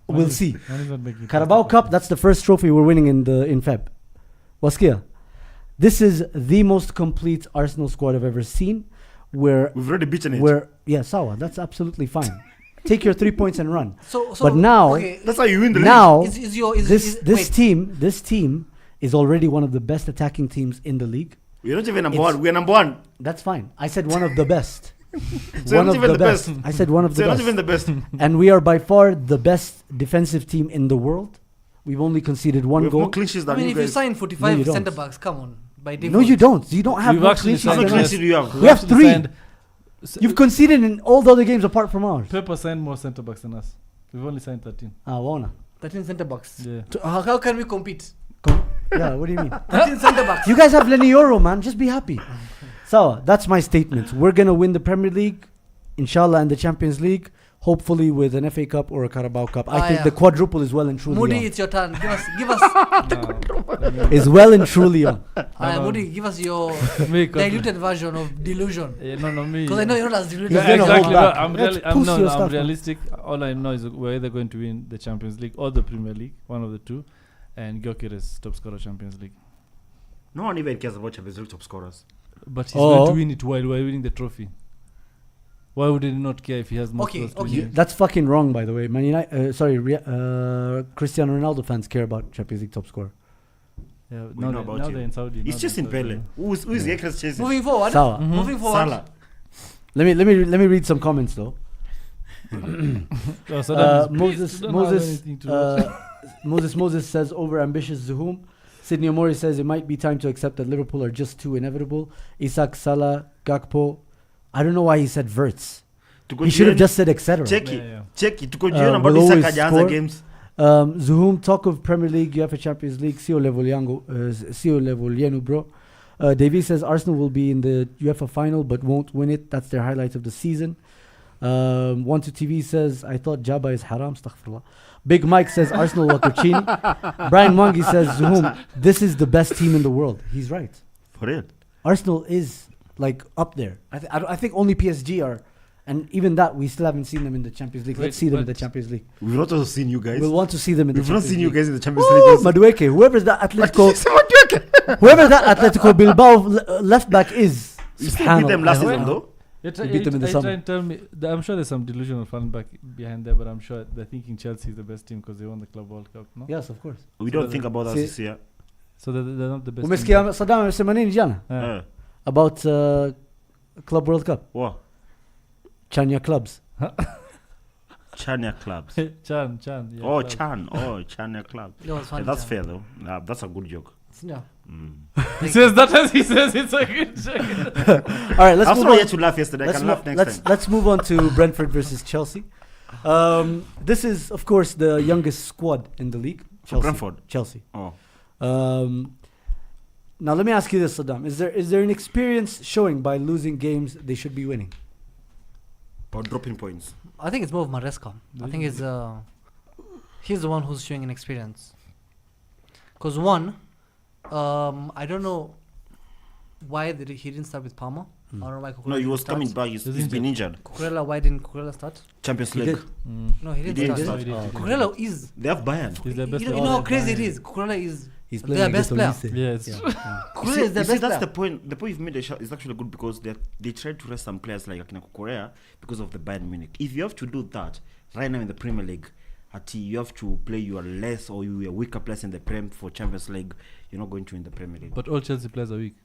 We'll see. Carabao Cup, that's the first trophy we're winning in Feb. Waskia? This is the most complete Arsenal squad I've ever seen. Where we've already beaten it. Yeah, Sawa, that's absolutely fine. Take your 3 points and run. So But now, okay, That's how you win the league. now is your is this wait. team is already one of the best attacking teams in the league. We're not even number It's- one. We're number one. That's fine. I said one of the best. So one not of even the the best. best. I said one of So the you're not best. even the best. And we are by far the best defensive team in the world. We've only conceded We one have more goal. clean sheets I than mean, you if you guys. sign No, 45 you don't. centre backs, come on, by default. No, you don't. You don't have We've more actually clean sheets How many signed than clean us. sheets do you have? We have actually 3. signed- You've conceded in all the other games apart from ours. Pepper signed more centre backs than us. We've only signed 13. Wana. 13 centre backs. Yeah. How can we compete? Yeah, what do you mean? 13 centre backs. You guys have Lenny Euro, man. Just be happy. So that's my statement. We're gonna win the Premier League, inshallah, and the Champions League. Hopefully with an FA Cup or a Carabao Cup. I think yeah. the quadruple is well and truly Moody, on. it's your turn. Give us. Is well and truly on. Moody, give us your Me, 'cause- diluted version of delusion. no, me. Because I know you're not as diluted. He's Yeah, gonna exactly. hold No, back. I'm, Let's reali- I'm, push no, your no, stuff, I'm man. realistic. All I know is we're either going to win the Champions League or the Premier League, one of the two, and Gyökeres top scorer Champions League. No one even cares about Champions League top scorers. But he's going Oh. to win it while we're winning the trophy. Why would he not care if he has more Okay, scores to okay. win? That's fucking wrong, by the way. Cristiano Ronaldo fans care about Champions League top scorer. Yeah, We now know they- about now him. they're in Saudi. He's now just they're in Saudi, Pele. yeah. Who's Gyökeres chasing? Moving forward. Sawa. Moving forward. Salah. Let me read some comments though. Oh, so that is Moses pissed. We don't have Moses anything to watch. Moses says over ambitious Zuhum. Sydney Omori says it might be time to accept that Liverpool are just too inevitable. Isak, Salah, Gakpo. I don't know why he said Verts. He should have just said etc. check Yeah, it. yeah. Check it. Tukojiona about will Isaka always hajaanza score. games. Zuhum, talk of Premier League, UEFA Champions League, sio level yenu, bro. Davey says Arsenal will be in the UEFA final but won't win it. That's their highlight of the season. 1-2TV says, I thought Jabba is haram, astaghfirullah. Big Mike says Arsenal Wakuchini. Brian Mwangi says, Zuhum, this is the best team in the world. He's right. For real. Arsenal is like up there. I think only PSG are, and even that we still haven't seen them in the Champions League. Let's Wait, see them in the but- Champions League. We've not also seen you guys. We'll want to see them in the We've not Champions seen you League. guys in the Champions Woo, League. Madueke, whoever that Atletico Bilbao left back is. You still beat them last Subhanallah. season though. You beat them in the try summer. and tell me. I'm sure there's some delusional fan back behind there, but I'm sure they're thinking Chelsea is the best team because they won the Club World Cup. No, Yes, of course. We So don't the- think about us see- this year. so they're not the best. team. Umesikia Saddam amesema nini jana Yeah. about Club World Cup? What? Chania clubs. Chania clubs. Chan. Yeah, Oh, club. Chan. Oh, Chania club. That was funny. Yeah, that's Chan. fair though. That's a good joke. Yeah. He says that as he says it's a good joke. All right, let's I was move not on. yet to laugh yesterday. I can laugh next time. Let's move on to Brentford versus Chelsea. This is, of course, the youngest squad in the league. Chelsea. Brentford. Chelsea. Oh. Now let me ask you this, Saddam: Is there an experience showing by losing games they should be winning? Or dropping points. I think it's more of Maresca. I think it's he's the one who's showing an experience. Because one, I don't know why he didn't start with Palmer. I don't know why Cucurella No, he was didn't coming start. back. He's He's been injured. Cucurella, why didn't Cucurella start? Champions He League. did. No, he He didn't didn't start. start. Cucurella is. They have Bayern. He's the best You know player. how crazy it is. Cucurella is. He's Their playing best against player. Olise. Yeah, it's Yeah. Cucurella You is their see, best that's player. the point. The point you've made is actually good because they tried to rest some players like Akina Korea because of the Bayern Munich. If you have to do that right now in the Premier League, you have to play your less or your weaker players in the Prem for Champions League. You're not going to win the Premier League. But all Chelsea players are weak.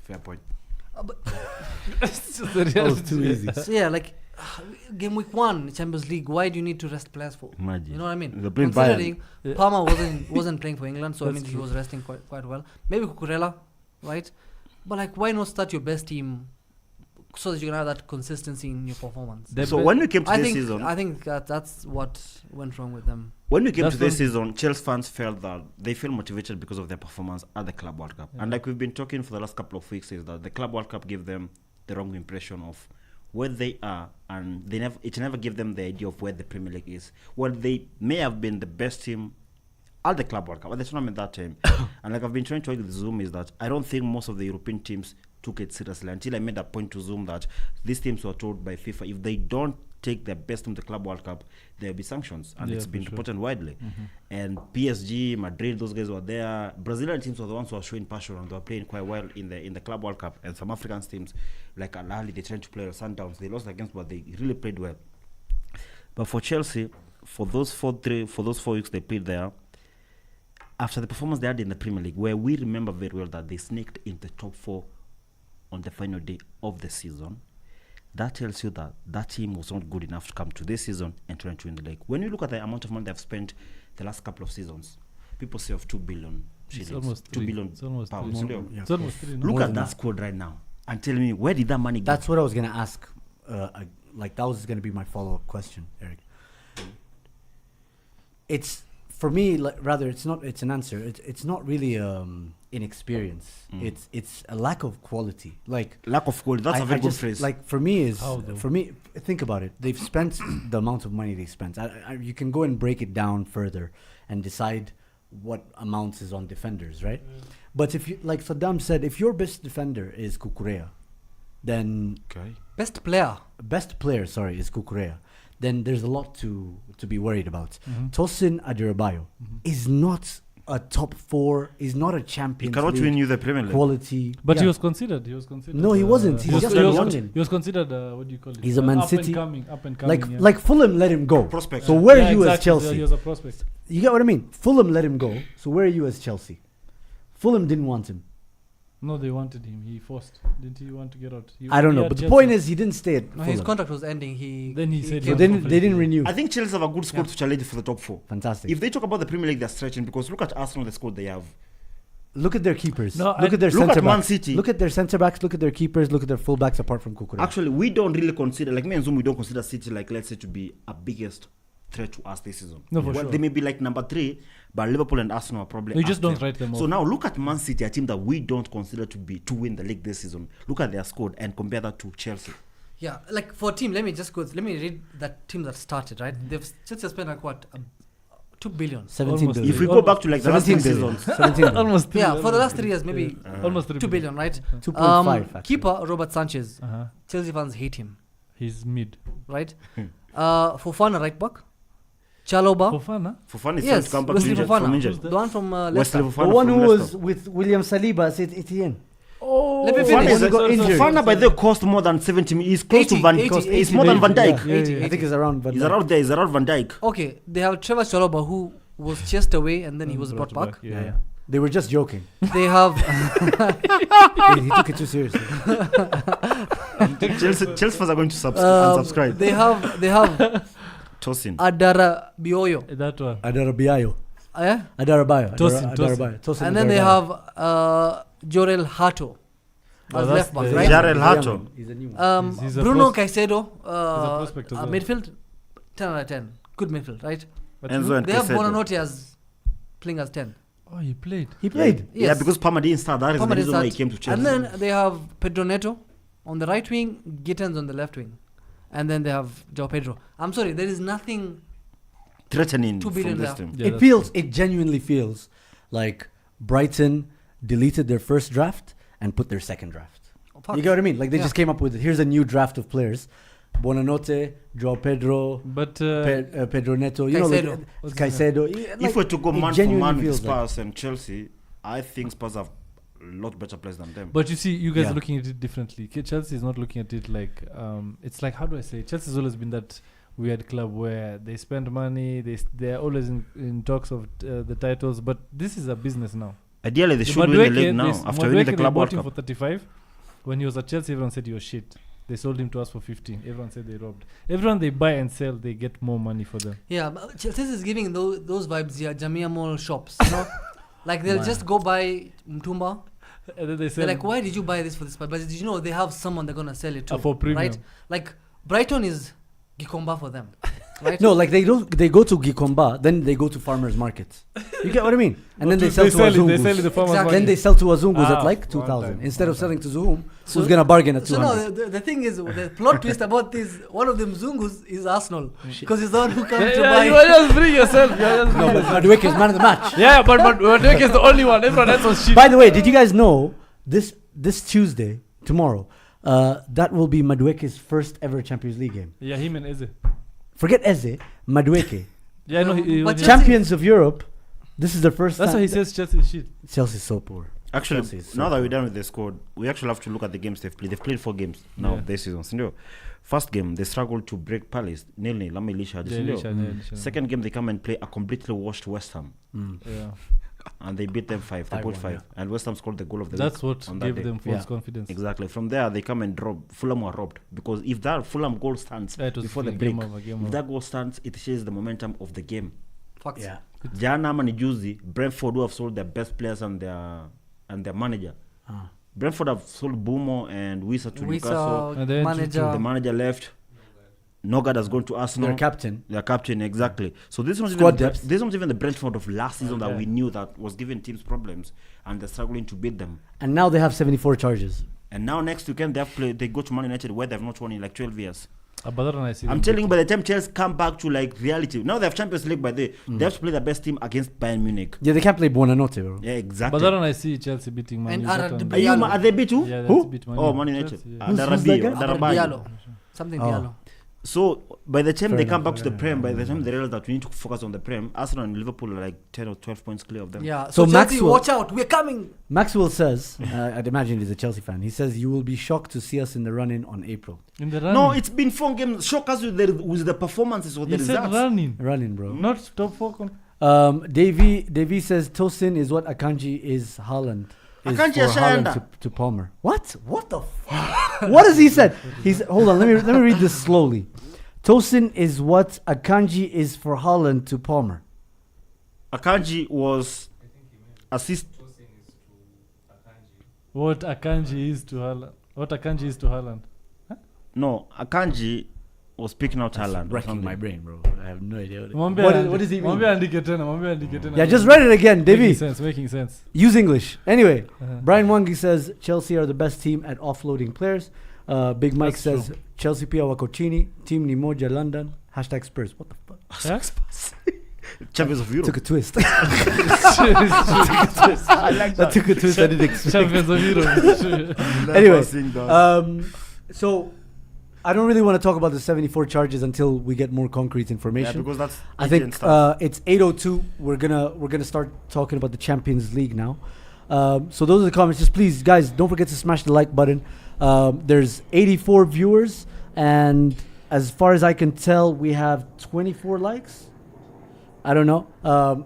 Fair point. It's just the That was reality. too easy. So yeah, like game week 1 Champions League. Why do you need to rest players for? Imagine. You know what I mean? They're playing Bayern. Considering Yeah. Palmer wasn't playing for England, so I That's mean he true. was resting quite well. Maybe Cucurella, right? But like, why not start your best team so that you can have that consistency in your performance? They're So be- when we came to I this think season, that's what went wrong with them. when we came That's to this when- season, Chelsea fans felt that they feel motivated because of their performance at the Club World Cup. Yeah. And like we've been talking for the last couple of weeks, is that the Club World Cup gave them the wrong impression of where they are, and it never gave them the idea of where the Premier League is. Well, they may have been the best team at the Club World Cup, at the tournament that time. And like I've been trying to argue with Zoom is that I don't think most of the European teams took it seriously until I made that point to Zoom that these teams were told by FIFA if they don't take their best team to the Club World Cup, there'll be sanctions, and Yeah, it's for been sure. reported widely. And PSG, Madrid, those guys were there. Brazilian teams were the ones who were showing passion and they were playing quite well in the Club World Cup. And some African teams like Al Ahly, they tried to play Sundowns. They lost against, but they really played well. But for Chelsea, for those 4 weeks they played there, after the performance they had in the Premier League, where we remember very well that they sneaked in the top 4 on the final day of the season, that tells you that that team was not good enough to come to this season and try to win the league. When you look at the amount of money they've spent the last couple of seasons, people say of 2 billion shillings, almost 2 three. billion It's almost pounds. three. you know. Yeah. It's almost 3 now. Look More at than that that. squad right now and tell me, where did that money go? That's what I was gonna ask. Like that was gonna be my follow-up question, Eric. It's for me, like, rather, it's not. It's an answer. It's not really inexperience. It's a lack of quality. Like Lack of quality. That's I a very good just, phrase. Like for me is How though? for me. Think about it. They've spent the amount of money they spent. You can go and break it down further and decide what amounts is on defenders, right? But if you, like Saddam said, if your best defender is Kukurea, then okay. Best player. best player, sorry, is Kukurea, then there's a lot to be worried about. Mhm. Tosin Adebayo is not a top 4. Is not a He Champions cannot League win you the Premier League. quality. But Yeah. he was considered. No, he wasn't. He's just a youngin. He was considered. What do you call it? He's a Man up City- and coming. Up and coming. like yeah. like Fulham let him go. Prospect. So where Yeah, are you as exactly. Chelsea? He was a prospect. You get what I mean? Fulham let him go. So where are you as Chelsea? Fulham didn't want him. No, they wanted him. He forced. Didn't he want to get out? I don't he know. had But the Chelsea. point is, he didn't stay at No, his Fulham. contract was ending. He Then he said So he they wants didn't, they didn't renew. I think Chelsea have a good squad to challenge for the top 4. Fantastic. If they talk about the Premier League, they're stretching because look at Arsenal, the squad they have. Look at their keepers. No, look at their look centre at Man backs. City. Look at their centre backs. Look at their keepers. Look at their full backs apart from Kukurea. Actually, we don't really consider, like me and Zoom, we don't consider City, like let's say, to be a biggest threat to us this season. No, for Well, sure. they may be like number 3, but Liverpool and Arsenal are probably. You just after. don't write them So off. now look at Man City, a team that we don't consider to win the league this season. Look at their squad and compare that to Chelsea. Yeah, like for a team, let me read that team that started, right? They've Chelsea spent like what, 2 billion. 17 Almost. billion. If we go Almost back to like the last 3 17 billion. seasons, 17 billion. Almost 3. Yeah, for the last 3 years, maybe Almost 3 2 billion, right? 2.5 actually. Keeper Robert Sanchez. Uh-huh. Chelsea fans hate him, He's mid. right? Fofana right back. Chaloba. Fofana? Fofana is trying Yes, to come back Wesley from Fofana. injury. The one from Wesley Leicester. Fofana The one from who was Leicester. with William Saliba at Etienne. Oh, Let me Fofana, finish. is Got injured. Fofana by the way cost more than 70 million. He's close to 80, Van 80, Dijk. 80, He's more than Van Dijk. Yeah, 80, I think it's around. Van He's Dijk. around there. He's around Van Dijk. Okay, they have Trevor Chaloba who was chased away and then he was brought back. Yeah. Yeah. They were just joking. They have he took it too seriously. Chelsea fans are going to unsubscribe. they have Tosin. Adara Bioyo. That one. Adarabayo. Yeah? Adarabayo. Tosin, Tosin And then they Adarabayo. have Jorel Hato Oh, as that's left back, the- right? Jarrell He's a Hato. young one. He's a new one. He's a Bruno Caicedo, prospect as well. midfield, 10 out of 10. Good midfield, right? But Enzo and They have Caicedo. Bonanotti as playing as 10. Oh, he played. He played. Yeah, Yes. because Palmer didn't start. That is Palmer the didn't reason why he start. came to Chelsea. And then they have Pedro Neto on the right wing, Gittens on the left wing. And then they have Joao Pedro. I'm sorry, there is nothing. threatening 2 from billion this left. team. Yeah, It that's feels. It genuinely feels like Brighton deleted their first draft and put their second draft. Fuck. You get what I mean? Like they Yeah. just came up with, here's a new draft of players. Bonanotte, Joao Pedro, But Pedro Neto, you know, like, Caicedo. What's his Caicedo. Yeah, If like, we're to go it man for genuinely man with feels like- Spurs and Chelsea, I think Spurs have a lot better players than them. But you see, you guys Yeah. are looking at it differently. Chelsea is not looking at it like it's like, how do I say? Chelsea's always been that weird club where they spend money. They're always in talks of the titles. But this is a business now. Ideally, they should win the league now this- after winning the Madueke, Club they World bought him Cup. for 35. When he was at Chelsea, everyone said he was shit. They sold him to us for 15. Everyone said they robbed. Everyone they buy and sell, they get more money for them. Yeah, but Chelsea is giving those vibes, yeah, Jamia Mall shops, you know? Like they'll Wow. just go buy Mtumba. And then they They're sell like, why did you buy this for this price? But did you know they have someone they're gonna sell it to, for premium. right? Like Brighton is Gikomba for them, right? No, like they go to Gikomba, then they go to farmers markets. You get what I mean? And then they sell to They sell it Azungus. the farmers Exactly. Then market. they sell to Azungus Ah, at like one 2,000 time, instead one of selling time. to Zuhum, So- who's gonna bargain at So 200. no, the thing is, the plot twist about this, one of them Zungus is Arsenal, because he's the one who comes Yeah, to yeah, buy. you are just bring yourself. You are just No, bring but yourself. Madueke is man of the match. Yeah, but Madueke is the only one. Everyone else was shit. By the way, did you guys know this Tuesday, tomorrow, that will be Madueke's first ever Champions League game? Yeah, him and Eze. Forget Eze, Madueke. Yeah, no, he But was- Chelsea- Champions of Europe. This is the first that's time. why he says Chelsea is shit. Chelsea's so poor. Actually, Chelsea is now so that we're poor. done with the squad, we actually have to look at the games they've played. They've played 4 games now Yeah. this season. You know, first game they struggled to break Palace 0-0. Yeah, Lisha, yeah, Lisha. Second game they come and play a completely washed West Ham. Mm. Yeah. and they beat them 5. They put 5-1, 5. yeah. And West Ham scored the goal of the That's week what on that gave day. them false Yeah. confidence. Exactly. From there, they come and drop. Fulham were robbed because if that Fulham goal stands That was before the game break, over, game if over. that goal stands, it changes the momentum of the game. Facts. Yeah. Jana ama ni juzi, Brentford who have sold their best players and their manager. Brentford have sold Bumo and Wissa to Newcastle. And then Manager. The manager left. Nogard has gone to Arsenal. Their captain. Their captain, exactly. So this was Squad even depth. this was even the Brentford of last season that Okay. we knew that was giving teams problems, and they're struggling to beat them. And now they have 74 charges. And now next weekend they go to Man United where they've not won in like 12 years. but that one I see. I'm telling you, by the time Chelsea come back to like reality, now they have Champions League. By the they have to play their best team against Bayern Munich. Yeah, they can't play Buonanotte, bro. Yeah, But exactly. that one I see Chelsea beating Man And U. That Arad one- Are you Diallo. are they beat too? Yeah, Who? that's beat Man Oh, U. Man United. Chelsea, yeah. Who's that Darabio, guy? Darabayo. Diallo. Something Oh. Diallo. So by the time Fair they enough, come back to the fair Prem, by the enough. time they realize that we need to focus on the Prem, Arsenal and Liverpool are like 10 or 12 points clear of them. Yeah. So So Chelsea, Maxwell- watch out. We're coming. Maxwell says, I'd imagine he's a Chelsea fan. He says, you will be shocked to see us in the run-in on April. In the running. No, it's been 4 games. Shock us with the performances or the He said results. running, Run-in, bro. not top 4. Davey says, Tosin is what Akanji is Haaland. Is Akanji for is Haaland Shanda. to Palmer. What? What the fuck? What has he said? He's hold on, let me read this slowly. Tosin is what Akanji is for Haaland to Palmer. Akanji was assist. What Akanji is to Haaland. What Akanji is to Haaland. No, Akanji was picking out Haaland. or Wrecking something. my brain, bro. I have no idea Mwambie what, andi- what does he mean? Mwambie andike tena. Yeah, just write it again, Davey. Making sense. Use English. Anyway, Uh-huh. Brian Wangi says Chelsea are the best team at offloading players. Big Mike That's says true. Chelsea pia wako chini. Team ni moja London. Hashtag Spurs. What the fuck? Yeah? Champions of Europe. Took a twist. I like That took a twist I didn't expect. Champions of Europe. Anyway, so I don't really want to talk about the 74 charges until we get more concrete Yeah, information. because that's I Asian think stuff. it's 8:02. We're gonna start talking about the Champions League now. So those are the comments. Just please, guys, don't forget to smash the like button. There's 84 viewers, and as far as I can tell, we have 24 likes. I don't know.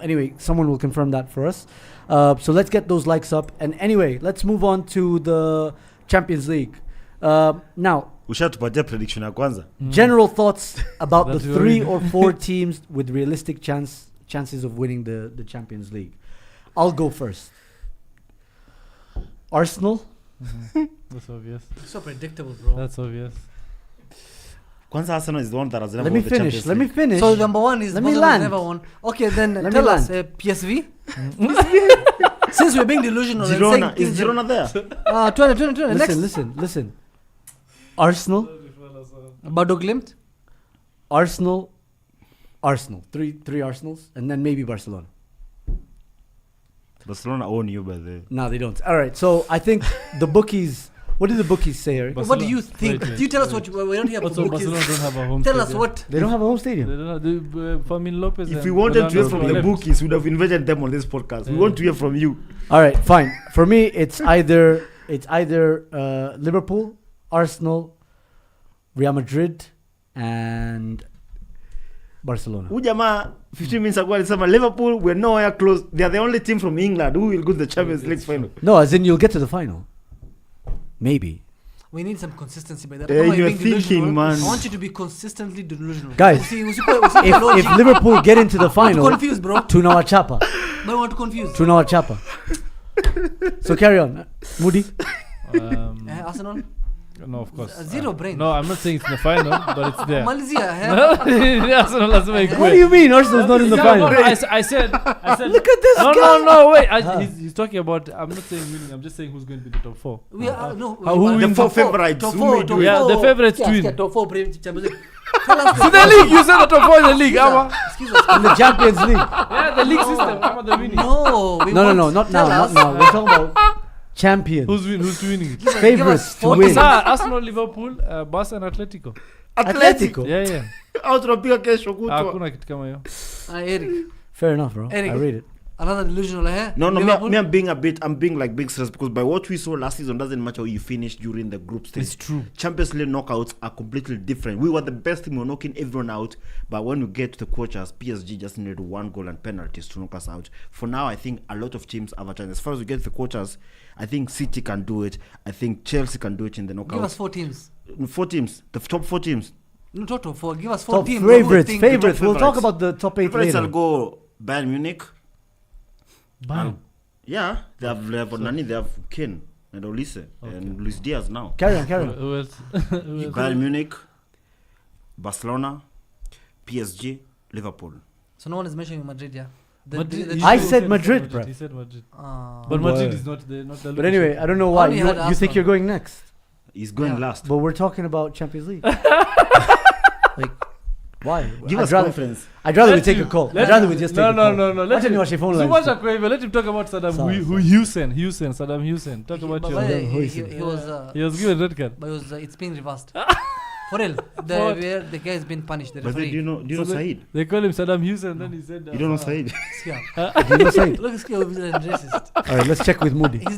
Anyway, someone will confirm that for us. So let's get those likes up. And anyway, let's move on to the Champions League. Now, Ushatupatia prediction ya kwanza. general thoughts about the That's 3 worrying. or 4 teams with realistic chances of winning the Champions League. I'll go first. Arsenal. That's obvious. So predictable, bro. That's obvious. Kwanza Arsenal is the one that has never Let me won the finish. Champions Let me League. finish. So number one is Let me Barcelona land. never won. Okay, then Let me tell us land. PSV. Since we're being delusional and Girona, saying is things Girona there? 20. Next. Listen. Arsenal. Bodo Glimt. Arsenal. Three Arsenals, and then maybe Barcelona. Barcelona own you by the. No, they don't. All right. So I think the bookies. What did the bookies say, Eric? But- What do you Barcelona. think? Wait, You tell us wait. what we don't hear about Also, Barcelona don't have a home Tell us stadium. what. They don't have a home They stadium. don't have Fermin Lopez. If and we wanted to Ronaldo hear from the left. bookies, we would have invited them on this podcast. We Yeah. want to hear from you. All right, fine. For me, it's either Liverpool, Arsenal, Real Madrid, and Barcelona. Huyu jamaa 15 minutes ago alisema Liverpool we're nowhere close. They are the only team from England who will go to the Champions League final. No, as in you'll get to the final. Maybe. We need some consistency by that. Yeah, Come on, you're being delusional. thinking, man. I want you to be consistently delusional. Guys, If Liverpool get into the final, confused, bro. tunawachapa. I want to confuse. Tunawachapa. So carry on. Moody. Arsenal. No, of course. Zero brain. No, I'm not saying it's in the final, but it's there. Malizia. Arsenal lazima ikuwe. What do you mean Arsenal's not in the Yeah, final? no, I said. Look at this No, guy. no, wait. He's talking about. I'm not saying winning. I'm just saying who's going to be the top 4. We are no. Who we- wins? The four top four, favourites, Top who four. may Top do it? Yeah, four. the favourites Yes, win. yeah, top 4 Champions League. Tell us So the league, you said the top 4 in the league, Ama. Excuse us. In the Champions League. Yeah, the league system. Ama the winning. No. we No, want- not tell now. us. We're talking about champions. Who's winning? Give us Favorites to four win. teams. Arsenal, Liverpool, Barca and Atletico. Atletico. Yeah, yeah. Au tunapiga kesho kutwa. Hakuna kitu kama hiyo. Eric. Fair enough, bro. Eric. I rate it. Another delusional, eh? No, Liverpool? I'm being like big serious because by what we saw last season doesn't matter how you finish during the group stage. It's true. Champions League knockouts are completely different. We were the best team, we were knocking everyone out, but when we get to the quarters, PSG just needed 1 goal and penalties to knock us out. For now, I think a lot of teams have a chance. As far as we get to the quarters, I think City can do it. I think Chelsea can do it in the knockouts. Give us 4 teams. 4 teams, the top 4 teams. No, total 4. Give us 4 Top teams. favorites. top We'll talk favorites. about the top 8 Favorites, I'll later. go Bayern Munich. Bam. Yeah, they have Nani, they have Kane and Olise and Luis Diaz now. Carry on. Who else? Who else? Bayern Munich, Barcelona, PSG, Liverpool. So no one is mentioning Madrid, yeah? Madrid, the he I said said Madrid, bruh. He said Madrid. Ah. But Boy. Madrid is not the But anyway, I don't know why. Only You had think Arsenal. you're going next? He's going Yeah. last. But we're talking about Champions League. Like, why? Give us rather, confidence. I'd rather we Let take you- a call. let I'd rather you- we just no, take a no, call. no, no. Let him watch your phone lines. Let him talk about Saddam Sorry. Hussein. Saddam Hussein. Talk about But your. by the way, Who he, is he, it? he was He was given red card. but it's being reversed. For real. What? The guy has been punished. The But then, referee. do you know So Said? They call him Saddam Hussein. Then he said. You don't know Said? Yeah. Do you know Said? Look, he's racist. All right, let's check with Moody. He's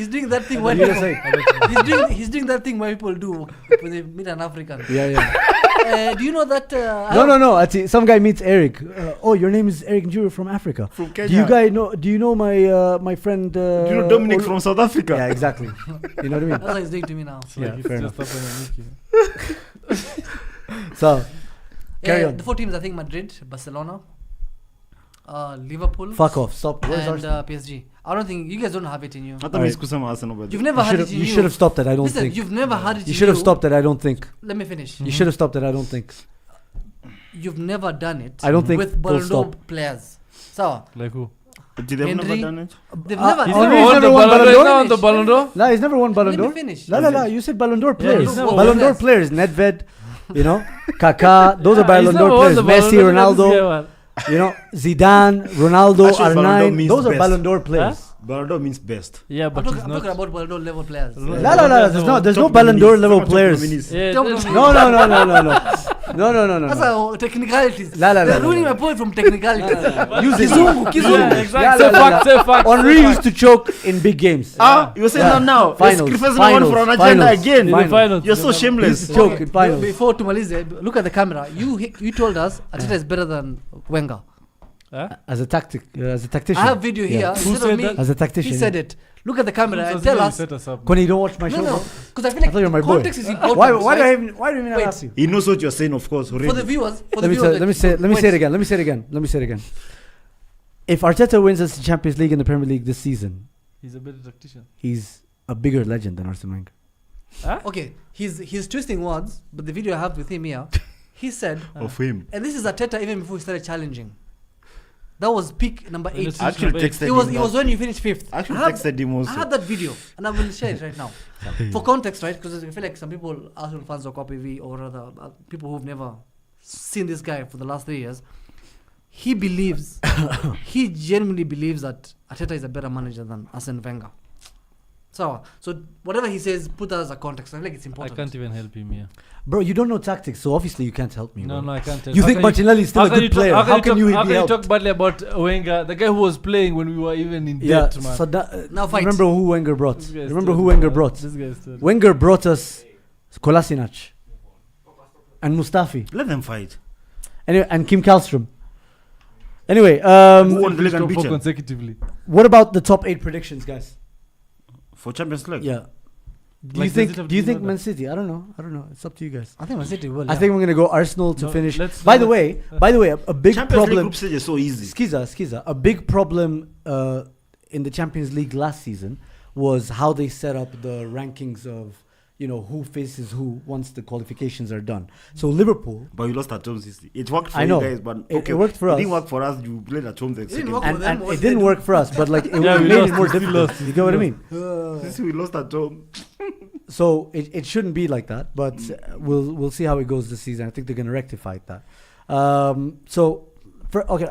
doing that thing Do where you know people, Said? he's doing that thing where people do when they meet an African. Yeah. Do you know that? No. Actually, some guy meets Eric. Oh, your name is Eric Njuru from Africa. From Kenya. Do you know my friend? Do you know Dominic from South Africa? Yeah, exactly. You know what I mean? That's what he's doing to me now. It's like Yeah, it's fair just happened on Mickey. So, carry on. The 4 teams, I think Madrid, Barcelona, Liverpool, Fuck off. Stop. Where's and Arsenal? PSG. I don't think you guys don't have it in you. I thought Alright. he's kusema Arsenal, but You've never had it in You should have stopped that. I don't Listen, think. you've never had it in You should have you. stopped that. I don't think. Let me finish. You should have stopped that. I don't think. You've never done it I don't think with full Ballon d'Or stop. players. So, Like who? did they never Henry- done it? they've Uh, never he's done never it. won the Ballon d'Or? He's never won the Ballon d'Or. No, he's never won Ballon Let me d'Or. finish. La. You said Ballon d'Or players. he's never Ballon won d'Or it. players. Nedved. You know, Kaká. Those are He's Ballon never d'Or won players. the Ballon Messi, d'Or. Look at this Ronaldo. guy, man. You know, Zidane, Ronaldo, Actually, Ballon d'Or R9. means Those are best. Ballon d'Or players. Ballon d'Or means best. Yeah, I'm but talking, he's I'm not. talking about Ballon d'Or level players. La. There's no Top Ballon d'Or nominees. level Top players. nominees. Yeah, Don't that's- go- No. That's how technicalities. La. They're ruining my point from technicalities. Use it. Kizungu. Yeah, exactly. La. Say fact. Henri used to choke in big games. You were saying Yeah. that now. Finals, You're sacrificing one for an agenda finals, again. In the finals. You're so He used shameless. to choke in finals. Before Tumalize, look at the camera. You told us Arteta is better than Wenger. Huh? As a tactician. I have video here. Yeah. Who Instead of said me, that? As a tactician. he said it. Look at the camera and tell us. Set us up. When you don't watch my show, No, bro? because I feel I like thought you were my boy. context is important. Why do I right? even have Wait. asked you? He knows what you're saying, of course. For the Already. viewers, Let me say it again. Let me say it again. If Arteta wins us the Champions League and the Premier League this season, He's a better tactician. he's a bigger legend than Arsene Wenger. Okay, he's twisting words, but the video I have with him here, he said, Of him. and this is Arteta even before he started challenging. That was peak number 8. Let's I actually Wait. texted It was him. when you finished 5th. I actually I have- texted him I also. have that video and I will share it right now. For context, right? Because I feel like some people, Arsenal fans or Copy V or rather people who've never seen this guy for the last 3 years, he believes, he genuinely believes that Arteta is a better manager than Arsene Wenger. So whatever he says, put that as a context. I feel like it's I important. can't even help him here. Bro, you don't know tactics, so obviously you can't help me. No, bro. I can't tell. You How think can Martinelli is still a good player? How can you How be can you talk helped? badly about Wenger, the guy who was playing when we were even in Yeah, debt, man? so that, Now fight. remember who Wenger brought. This guy is Remember still who there, Wenger man. brought. This guy is still there. Wenger brought us Kolasinac and Mustafi. Let them fight. Anyway, and Kim Kallstrom. Anyway, Who won the league and Top beat four them? consecutively. what about the top 8 predictions, guys? For Champions League? Yeah. Do Like, you think? does it have Do you to be think like Man City? I don't know. It's up to you guys. I think Man City will. I think we're gonna go Arsenal to No, finish. let's- By the let's- way, a big Champions League problem. group stage is so easy. Skiza. A big problem in the Champions League last season was how they set up the rankings of who faces who once the qualifications are done. So Liverpool, But you lost at home, sister. It worked for I you know. guys, but It worked for It us. didn't work for us. You played at home the didn't second. work time. for them. and what it did they didn't do? work for us, but like it Yeah, we made lost, it more we still difficult. lost, You get what I mean? Since we lost at home. So it shouldn't be like that, but we'll see how it goes this season. I think they're gonna rectify that.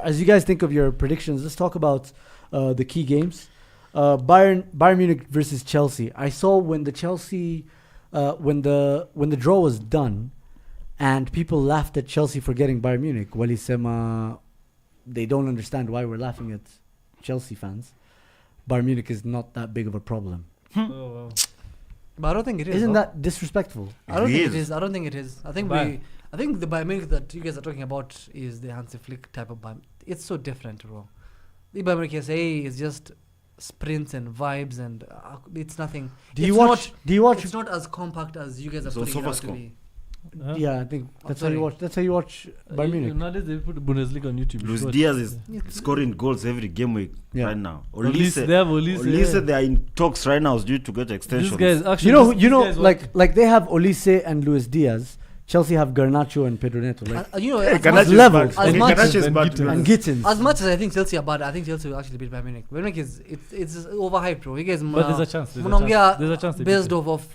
As you guys think of your predictions, let's talk about the key games. Bayern Munich versus Chelsea. I saw when the Chelsea when the draw was done, and people laughed at Chelsea for getting Bayern Munich. Wali Sema, they don't understand why we're laughing at Chelsea fans, Bayern Munich is not that big of a problem. Oh, wow. But I don't think it is. Isn't though. that disrespectful? I don't It think is. it is. I don't think it is. I think Bayern. I think the Bayern Munich that you guys are talking about is the Hansi Flick type of Bayern. It's so different, bro. The Bayern Munich SA is just sprints and vibes, and it's nothing. Do you It's watch? Do you watch? It's not as compact as you guys are So putting it out to SofaScore. be. Huh? Yeah, I think that's how you sorry. watch. That's how you watch Bayern Munich. Nowadays they put Bundesliga on YouTube. Luis You watch. Diaz is Yeah. scoring goals every game week Yeah. right now. Olise, they have Olise. Olise, they are in talks right now due to get These extensions. guys actually. You know, these guys like they have Olise and Luis Diaz. Chelsea have Garnacho and Pedro Neto. Like You know, Hey, as Garnacho much, is levels. bad. As Okay, much- Garnacho is And bad, Gittins. to be and honest. Gittins. as much as I think Chelsea are bad, I think Chelsea will actually beat Bayern Munich. Bayern Munich is it's overhyped, bro. You guys, But there's a chance. There's a Munongia chance. There's a chance. they beat based them. off of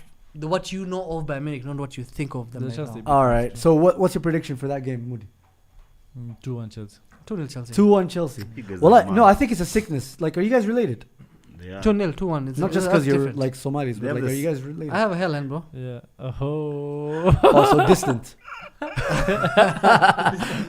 what you know of Bayern Munich, not what you think of them. There's a Right chance they now. beat All right. So what's your prediction for that game, Moody? 2-1 Chelsea. 2-0 Chelsea. 2-1 Chelsea. You guys Well, are no, mad. I think it's a sickness. Like, are you guys related? Yeah. 2-0, 2-1. It's Not just that's because you're different. like Somalis, They but have like, are this- you guys related? I have a Helen, bro. Yeah. Oh. Also distant.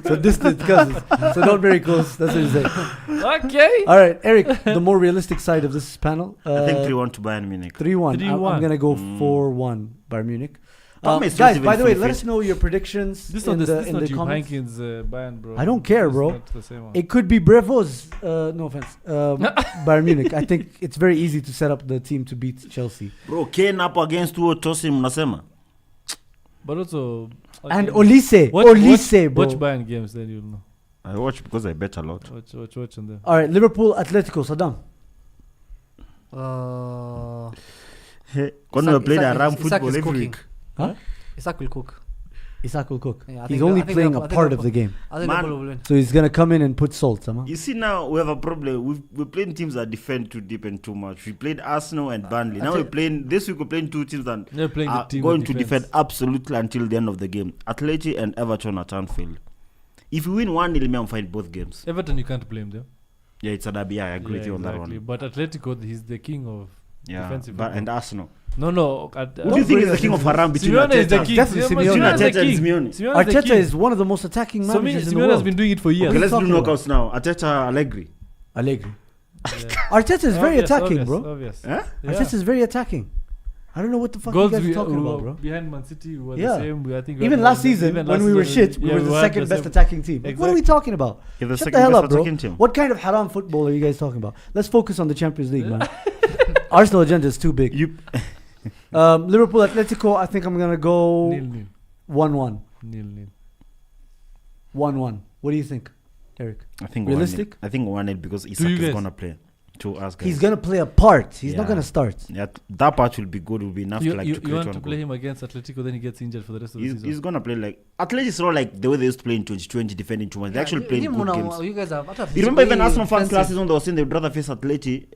So distant cousins. So not very close. That's what you're saying. Okay. All right, Eric, the more realistic side of this panel. I think 3-1 to Bayern Munich. 3-1. I'm 3-1. going to go Mm. 4-1 Bayern Munich. Tom is Guys, not by even the way, fully let fit. us know your predictions This in not the, this in not the you comments. Hankins Bayern, bro. I don't care, It's bro. not the same one. It could be Brevo's, no offense, Bayern Munich. I think it's very easy to set up the team to beat Chelsea. Bro, Kane up against huo Tosin mnasema. But also. And okay, Olise, bro. Watch Bayern games, then you'll know. I watch because I bet a lot. Watch on them. All right, Liverpool, Atletico, Saddam. Kwani we played Aram Isak football is every cooking. week. Huh? Isak will cook. Isak will cook. Yeah, I He's think- only I think playing Liverpool- a I think part of Liverpool- the game. I think Man. Liverpool will win. So he's going to come in and put salt, Sama. You see now we have a problem. We're playing teams that defend too deep and too much. We played Arsenal and Burnley. Now we're playing this week. We're playing two teams that They're playing the are team going that to defend absolutely until the end of the game. Atleti and Everton at Anfield. If we win 1-0, I'm fine both games. Everton, you can't blame them. Yeah, it's a derby. I agree with you on that exactly. one. But Atletico, he's the king of Yeah, defensive but football. and Arsenal. No. Who do you think is the king of Haram between Simeone is the Arteta? king. Definitely Simeone Simeone. is the Arteta and king. Simeone. Simeone is the Arteta king. is one of the most attacking managers in the Simeone has world. been doing it for years. Okay, let's do talking about? knockouts now. Arteta, Allegri. Allegri. Yeah. Arteta is very Obvious, attacking, obvious, bro. Obvious. Huh? Yeah. Arteta is very attacking. I don't know what the fuck Goals you guys we are talking we about, were bro. behind Man City, we were Yeah. the same. I think we Even had last one- season, even when last we were season, shit, we yeah, were the had second best same- attacking team. Like, what are we talking about? He's the Shut second the hell best up, bro. attacking team. What kind of haram football are you guys talking about? Let's focus on the Champions League, man. Arsenal agenda is too big. You Liverpool, Atletico, I think I'm going to go 0-0. 1-1. 0-0. 1-1. What do you think, Eric? I think Realistic? 1-0. I think 1-0 because you Isak is guys? gonna play to us guys. He's going to play a part. He's not Yeah. going to start. Yeah, that part will be good. Will be enough You, to like you, to you create want one to goal. play him against Atletico, then he gets injured for the rest of the He's season. gonna play like Atleti is not like the way they used to play in 2020, defending too much. They actually played good games. You guys are. You remember even Arsenal fans last season they were saying they'd rather face Atleti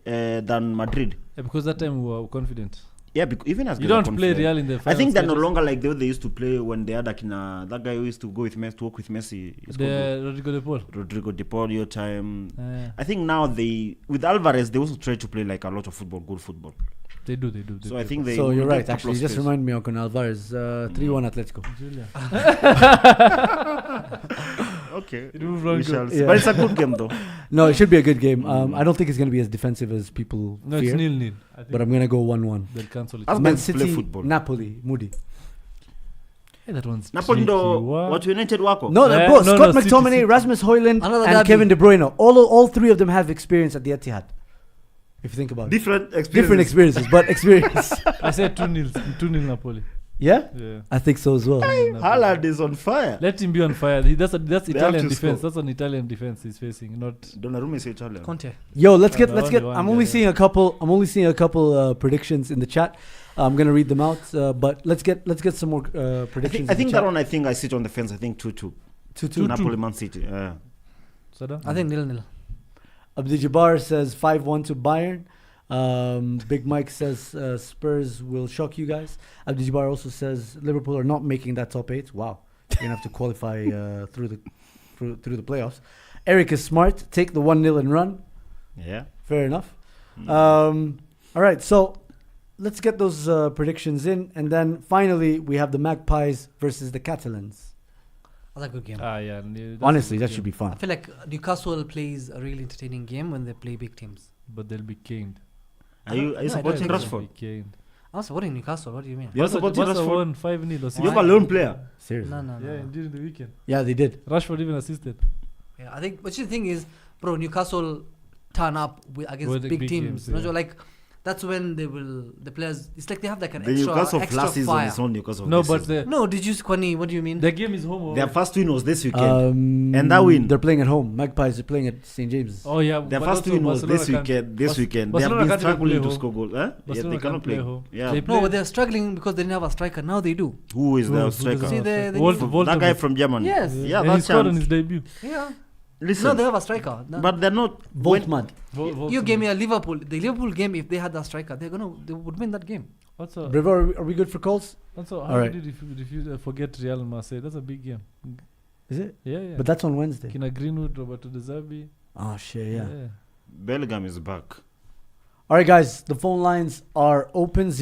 than Madrid. Yeah, because that time we were confident. Yeah, even as You guys are don't play confident. Real in the I final think they're no stages. longer like the way they used to play when they had like that guy who used to go with Messi, to work with Messi. He's called The Rodrigo de Paul. Rodrigo De Paul your time. Uh, I think now with Alvarez they also try to play like a lot of football, good football. they do. So I think they. So will you're get right, couple actually. of You just space. remind me of Alvarez. 3-1 Atletico. Julia. Okay. It moved wrong We goal. shall see. Yeah. But it's a good game though. No, it should be a good game. I don't think it's going to be as defensive as people No, it's fear. 0-0. I think But I'm going to go 1-1. they'll cancel it. Us Man guys play City, football. Napoli, Moody. Hey, that one's Napoli tricky. ndo What? watu United wako. No, Yeah, bro, no, Scott no, McTominay, City. Rasmus Højlund, Another and derby. Kevin De Bruyne. All three of them have experience at the Etihad. If you think about it. Different Different experiences, but experience. I said 2-0. 2-0 Napoli. Yeah? Yeah. I think so as well. 2-0 Napoli. Haaland is on fire. Let him be on fire. That's Italian to defense. score. That's an Italian defense he's facing, not. Donnarumma is Italian. Conte. Yo, let's get. only one, I'm only yeah. seeing a couple. I'm only seeing a couple predictions in the chat. I'm gonna read them out, but let's get some more predictions. I think that one. I think I sit on the fence. I think 2-2. 2-2. Napoli, Man City. Saddam? I think 0-0. Abdi Jabbar says 5-1 to Bayern. Big Mike says Spurs will shock you guys. Abdi Jabbar also says Liverpool are not making that top 8. Wow, you're gonna have to qualify through the playoffs. Eric is smart. Take the 1-0 and run. Yeah. Fair enough. All right, so let's get those predictions in, and then finally we have the Magpies versus the Catalans. That's a good game. Yeah. That's a Honestly, good that game. should be fun. I feel like Newcastle plays a really entertaining game when they play big teams. But they'll be caned. Are you I don't supporting think so. Rashford? Be caned. I'm supporting Newcastle. What do you mean? You're supporting Barca Rashford? won 5-0 or You have a 6-0. lone player. Seriously. No. Yeah, during the weekend. Yeah, they did. Rashford even assisted. Yeah, I think. But the thing is, bro, Newcastle turn up against With the big big teams. teams, You know, yeah. so like that's when the players. It's like they have like an The Newcastle of extra last season fire. is not Newcastle. of No, this but season. the No, did you, Kwani? What do you mean? the game is home. Their first win was this weekend. And that win. They're playing at home. Magpies are playing at St. James's. Oh yeah. Their but first also win was Barcelona this can't- weekend. This weekend, they have Barcelona been can't even struggling play to home. score goals. Yeah, Barcelona they can't cannot play play. home. Yeah, They No, play- but they're struggling because they didn't have a striker. Now they do. who is Who their doesn't striker? have See, a the striker? new- Volt- That guy Voltable. from Germany. Yes. Yeah, and that he scored on chance. his debut. Yeah. Listen, No, they have a striker. No. but they're not. Voltmund. You gave me a Liverpool. The Liverpool game, if they had that striker, they would win that game. Also, River, are we good for calls? how Alright. did you forget Real and Marseille? That's a big game. Is it? Yeah. But that's on Wednesday. Kina Greenwood, Roberto De Zerbi. Oh, shit, yeah. Bellingham is back. All right, guys. The phone lines are open.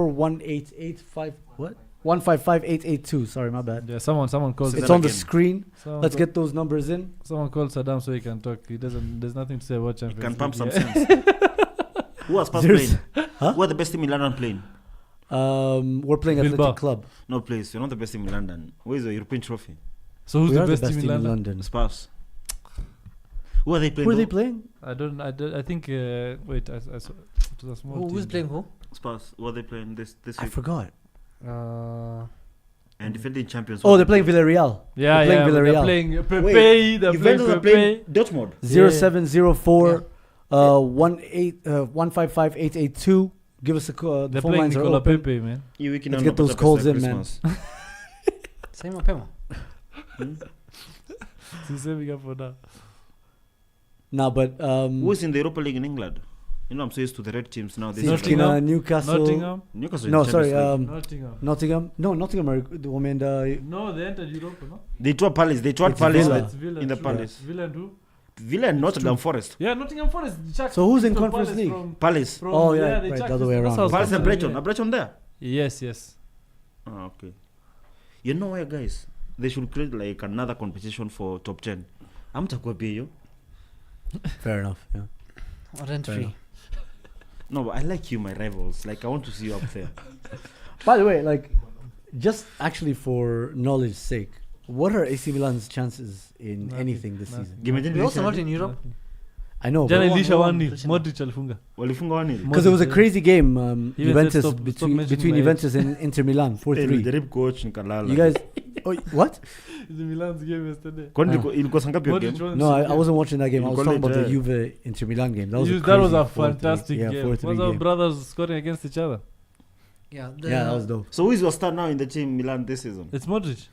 070418885. What? 155882. Sorry, my bad. Yeah, someone calls. Say It's that on the again. screen. Someone Let's call- get those numbers in. Someone called Saddam so he can talk. There's nothing to say about You Champions can pump some League. Yeah. sense. Who has past Zeros. playing? Huh? Who are the best team in London playing? We're playing Bilbao. Athletic Club. No, please. You're not the best team in London. Where is the European trophy? So who's We the are best team in London? London. Spurs. Who are they playing? Who are they though? playing? I think. Wait, I saw. It was a small Who's team. playing who? Spurs. Who are they playing this I week? forgot. And defending champions. Oh, they're playing Villarreal. Yeah, They're playing yeah. Villarreal. They're playing Pepe. Wait, They're Juventus are playing playing Dortmund. 0704 155882. Give us a call. The They're phone playing lines are Nicola open. Pepe, man. You weekend Let's on get those Papa calls Pesa in, man. Christmas. Same Pema. She's saving up for that. Nah, but Who's in the Europa League in England? You know, I'm so used to the red teams now. They see, Nottingham. Kina, Newcastle. Nottingham. Newcastle. No, in the sorry. Champions League. Nottingham. Nottingham. No, Nottingham are the woman. No, they entered Europe, no? They tore Palace. They tore It's Palace Villa. It's Villa. in the true. Palace. Villa and who? Villa and Nottingham Forest. Yeah, Nottingham Forest. So who's in Crystal Conference Palace League? from- Palace. from- Oh, yeah, they right, checked the other way Crystal around. Palace and Palace, Brighton. yeah. Are Brighton there? Yes. Oh, okay. You know where, guys? They should create like another competition for top 10. I'm talking about you. Fair enough. Yeah. Rent Fair free. enough. No, but I like you, my rivals. Like, I want to see you up there. By the way, like, just actually for knowledge's sake, what are AC Milan's chances in Nothing, anything this nothing. season? Give me We're also not in Europe. I know, Jana but One- ilisha one 1-0. Cristiano. Modric alifunga. Walifunga 1-0. because it was a Modric, crazy game, Even said Juventus stop between mentioning my Juventus and Inter Milan, 4-3. The rip coach Nkalala. You guys, oh, what? The Milan's game yesterday. Kwani Ah. ilikuwa saa ngapi hiyo Modric game? won No, I the wasn't watching that game. I In was talking about the college, Juve Inter Milan game. That was game. a That was a crazy 4-3. fantastic Yeah, game. 4-3 Was our game. brothers scoring against each other? Yeah. Yeah, that was dope. So who is your star now in the team Milan this season? It's Modric.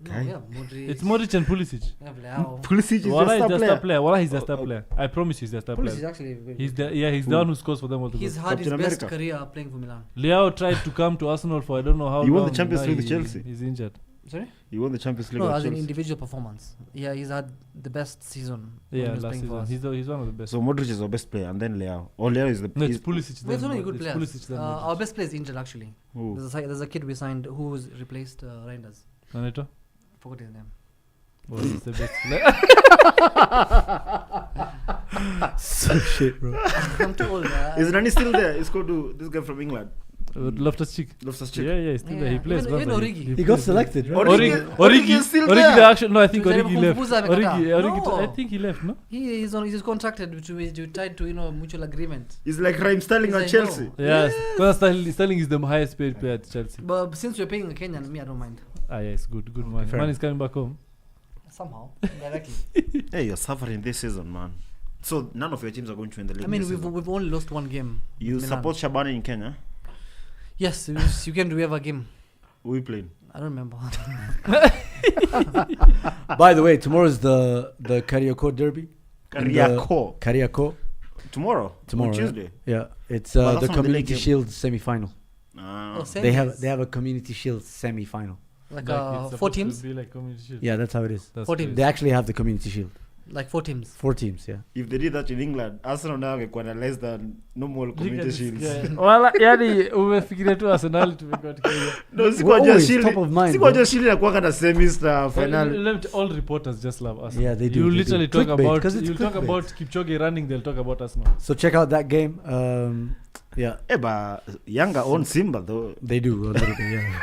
No, Okay. yeah, Modric. It's Modric and Pulisic. Yeah, Vlao. Pulisic is Wala your is star their player. star player. Wala he's their star Oh, player. I promise he's their star Pulisic is player. actually very He's good. the Who? one who scores for them all the He's goals. had his Captain best America. career playing for Milan. Leao tried to come to Arsenal for I don't know how He long. won the Champions Now League with Chelsea. He's injured. Sorry? He won the Champions League No, with as an Chelsea. individual performance. Yeah, he's had the best season. when he Yeah, was last playing for season. us. He's one of the best. So Modric is our best player, and then Leao. Or Leao is the. No, it's is- Pulisic. We have so then many good It's players. Pulisic then Modric. Our best player is injured actually. Who? There's a kid we signed who's replaced Reinders. Neto? Forgot his name. Well, he's the best. So shit, bro. I'm too old. Is Nani still there? It's called to this guy from England. Loftus Cheek. Loftus Yeah, Cheek. he's still there. He Yeah, plays. even brother. Origi. He got selected, right? Origi is still there. The action. No, I think Tujaribu Origi left. kumfukuza amekataa. Origi. I No. think he left. No. He's contracted to tied to mutual agreement. It's like Raheem Sterling Yes, at I Chelsea. know. Yes. Because Sterling is the highest paid player at Chelsea. But since we're paying a Kenyan, me I don't mind. Ah, yeah, it's good. Good man. fair Man is coming back home. Somehow, directly. Hey, you're suffering this season, man. So none of your teams are going to win the league. I mean, this we've season. we've only lost one game. You Milan. support Shabani in Kenya? Yes, you can do ever game. Who we playing? I don't remember. By the way, tomorrow is the Kariako Derby. And the- Kariako. Kariako. Tomorrow. Tomorrow, On yeah. Tuesday. Yeah, it's But that's the not the Community league game. Shield semi-final. Ah. Oh, They semis. have a Community Shield semi-final. like it's 4 supposed to teams. Be like community shield. Yeah, that's how it is. That's Oh, Four teams. They actually have the Community Shield. Like 4 teams. 4 teams, yeah. If they did that in England, Arsenal now wangekuwa na less than normal community shields. Wala yani umefikiria tu Arsenal tumekuwa tukienda. No, sikuwa always shield. top of mind, Sikuwa bro. shield inakuwa na semester final. All reporters just love Arsenal. Yeah, they do, You they literally do. talk Clickbait, about 'cause it's you'll talk clickbait. about Kipchoge running, they'll talk about Arsenal. So check out that game. Yeah, But Yanga own Simba though. they do a little bit, yeah.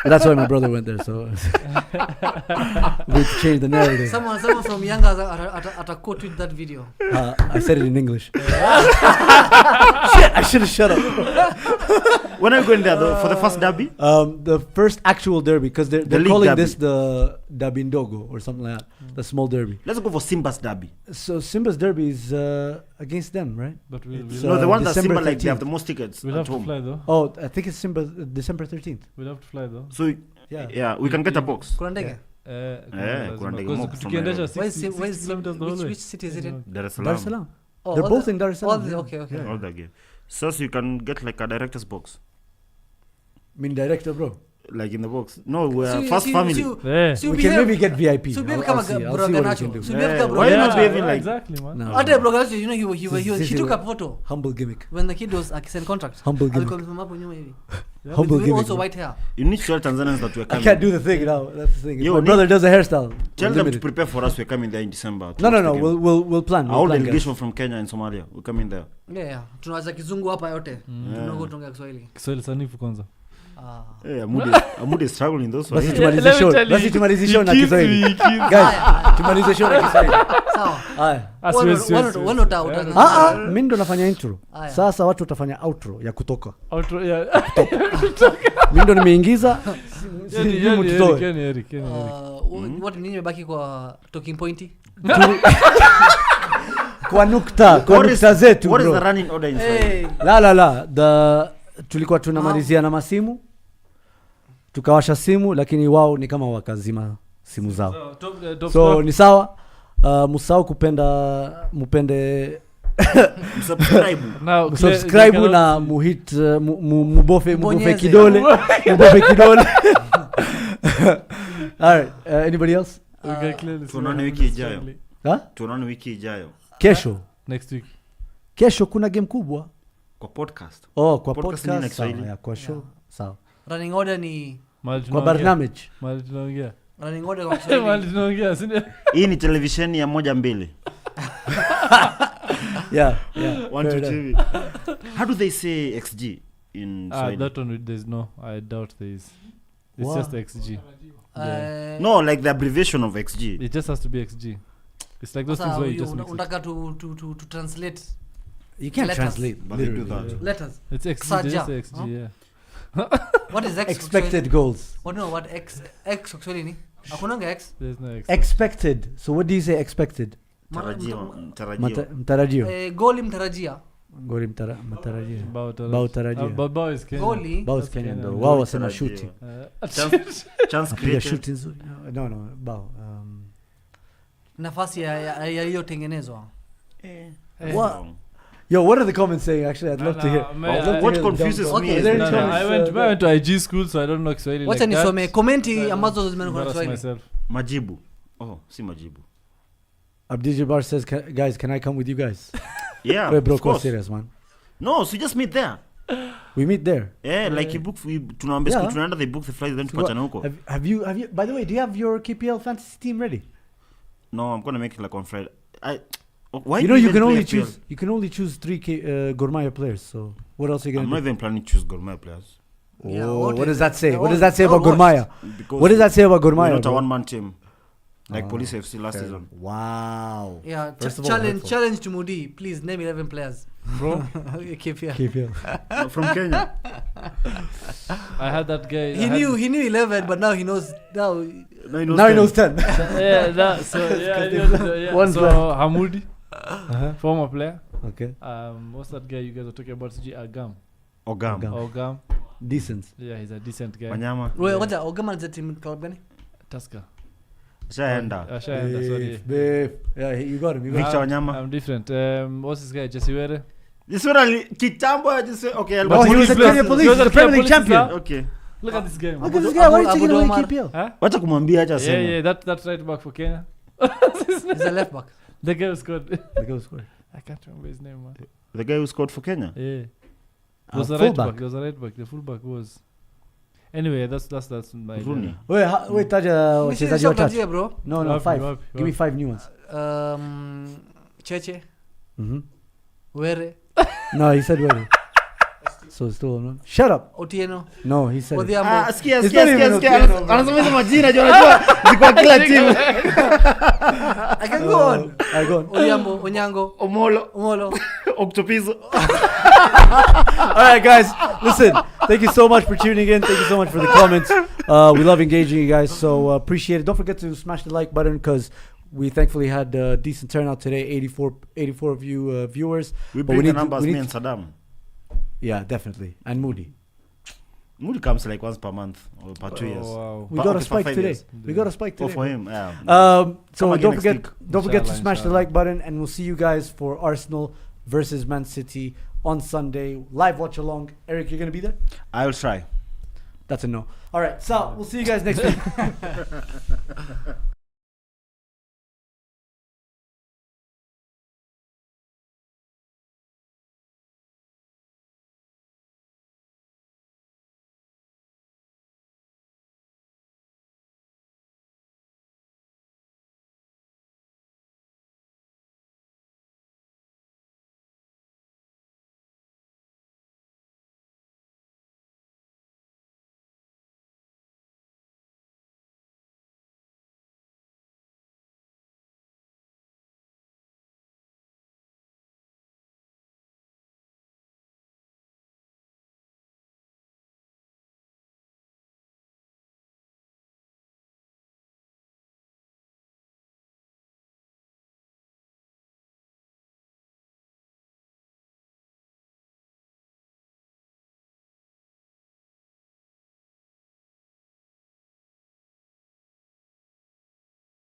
But that's why my brother went there, so we changed the narrative. Someone from Yanga at a quote with that video. I said it in English. Shit, I should have shut up. When are you going there though, for the first derby? The first actual derby, because they're league calling derby. this the Dabindogo or something like that, the small derby. Let's go for Simba's derby. So Simba's derby is against them, right? But It's, No, the one that December Simba like they have 13th. the most tickets we'll at have to home. fly though. Oh, I think it's December 13th. We'll have to fly though. So yeah, we can get a box. Kuna ndege? kuna ndege mob from tukiendesha Nairobi. Where's 60 kilometers the whole way. which city is it in? Dar es Dar es Salaam. Salaam. Oh, They're all both the- in Dar es all Salaam. the- yeah. okay. Yeah. All that game. So you can get like a director's box. I mean, director, bro. Like in the box. No, we're So first family. Yeah. So We can maybe get VIP. So I'll behave kama see. I'll see Bro what we Garnacho. can do. So behave kama Bro Why you not Garnacho. behaving like- exactly, man. No. Hata Bro Garnacho, you know he Sisi took wa- a photo Humble gimmick. when the kid was akisign contract. Humble Alikuwa gimmick. amesimama hapo nyuma hivi. Humble With gimmick. also bro. white hair. You need to tell Tanzanians that we're I coming. can't do the thing now. That's the thing. If Yo, my need- brother does a hairstyle. Tell we're them to limited. prepare for us. We're coming there in December. No. towards the game. We'll plan. Our We'll plan, guys. delegation from Kenya and Somalia. We're coming there. Yeah. Tunawacha kizungu hapa yote. Tunago tunaongea Kiswahili. Kiswahili sanifu kwanza. Ah. Hey, Amudi is struggling those Basi ones. tumalize let me show. tell you, Basi tumalize show na he keeps Kiswahili. me, he keeps- Guys, Haya. tumalize show na Kiswahili. Sawa. Haya. Wewe uta. Mimi ndo nafanya intro. Aya. Sasa watu watafanya outro ya kutoka. Outro, yeah. Mimi ndo nimeingiza. Yani mtutoe. Eric. What nini imebaki kwa talking pointi? Kwa nukta zetu, What is the bro. running order in Swahili? La. Tulikuwa tunamalizia na masimu. Tukawasha simu lakini wao ni kama wakazima simu zao. So ni sawa. Musahau mupende Subscribe. Now, subscribe na muhit mubofe Mbonyeze. kidole. All right, anybody else? Tuonane wiki ijayo. Huh? Tuonane wiki ijayo. Next week. Kesho kuna game kubwa. Kwa podcast. Oh, kwa Podcast ni podcast. next Sawa, Friday. ya, kwa show. Sawa. Running order ni Kwa barnamij. Mahali tunaongea. running order kwa Kiswahili. Mahali tunaongea, si ndio? Hii ni televisheni ya 1-2. Yeah. 1 Fair 2 enough. TV. How do they say XG in Swahili? That one there's no. I doubt there is. It's Wow. just XG. No, like the abbreviation of XG. It just has to be XG. It's like those things where you just mix it. unataka to translate You can't Letters. translate. But they do literally, that. letters. It's XG. Saja. They just say XG, Huh? yeah. What is X? Expected goals. What no? What X kwa Kiswahili ni? Hakunanga X. There's no X. Expected. So what do you say expected? Tarajio. Mtarajio. Goli mtarajia. Goli mtarajio. Bao Bao tarajio. Bao is Kenya. Goli. Bao That's Kenya Kenya. ndo. Wao Goli wasema tarajio. shooting. Chance Piga created. shooting nzuri. No, bao. Nafasi yaliyotengenezwa. What? Yo, what are the comments saying? Actually, I'd love to hear. man, I'd love to what hear them confuses dumb me dumb. is Are there that- any comments, I went to IG school, so I don't know Kiswahili Wacha like that. nisome komenti So I ambazo don't zimeandikwa kwa embarrass Kiswahili. myself. Majibu. Oh, si majibu. Abdijabbar says, guys, can I come with you guys? Yeah, Wait, bro, of go course. serious, man. No, so just meet there. We meet there. Yeah, like you book tunaambia Yeah. siku tunaenda they book the flight then So what- tupatane huko. have you by the way, do you have your KPL fantasy team ready? No, I'm going to make it like on Friday. Why You do know you even can play only FPL? choose 3 Gormaya players. So what else are you I'm going not to do? even planning to choose Gor Mahia players. Yeah, Oh, what what is does that it? say? Yeah, What does that say about what? Gormaya? Because What does that say about we're Gormaya? not a bro? one-man team like Oh, Police FC last fair. season. Wow. Yeah, First of all, challenge hurtful. challenge to Mudi. Please name 11 players. Bro, KPL. KPL. From Kenya. I had that guy. He knew 11, but now he knows now. No, he knows Now he 10. knows 10. Yeah, that. So yeah, I knew, yeah. One So player. Hamoudi, Uh-huh. former player. Okay. What's that guy you guys are talking about? CG Agam. Ogam. Ogam. Ogam. Decent. Yeah, he's a decent guy. Wanyama. Wewe ngoja Ogama ni team club gani? Tusker. Shaenda. Ashaenda, sorry. Beef. Yeah, you got him. You got him. Victor Wanyama. I'm different. What's this guy? Jesse Were. This one kitambo just okay. Oh, he was a Kenya police. He was He's a the Premier Kenya League champion. police Okay. Look at this game. Look at this guy. Why are you taking away Omar. KPL? Huh? Wacha kumwambia acha Yeah, sema. yeah, that's right back for Kenya. He's a left back. The guy who scored. The guy who scored. I can't remember his name, man. The guy who scored for Kenya. Yeah. It was a right fullback. back. It was a right back. The fullback was. Anyway, that's my. Rooney. Wait, Taja, This is Taja, a your short touch. idea, bro. No, Wapi, 5. wapi, Give me wapi. 5 new ones. Cheche, Mm-hmm. Were, No, he said wait. So still on. Shut up. Otieno, No, he said. It. Odhiambo. Sikia. It's not even Otieno, bro. Anasema hizo majina juu anajua ziko kila timu. I can go on. I go on. Odhiambo, Onyango, Omolo. Octopizo. All right, guys. Listen, thank you so much for tuning in. Thank you so much for the comments. We love engaging you guys, so appreciate it. Don't forget to smash the like button because we thankfully had a decent turnout today. 84 of you viewers. We But bring the need to- numbers, we me need and Saddam. Yeah, definitely. And Moody. Moody comes like once per month or per 2 years. Wow. We But got a okay, for spike 5 today. years. We got a spike Oh, today. for him, yeah. So again don't next forget, week. don't forget to Inshallah, smash the inshallah. like button, and we'll see you guys for Arsenal versus Man City on Sunday. Live watch along. Eric, you're gonna be there? I will try. That's a no. All right, so we'll see you guys next week.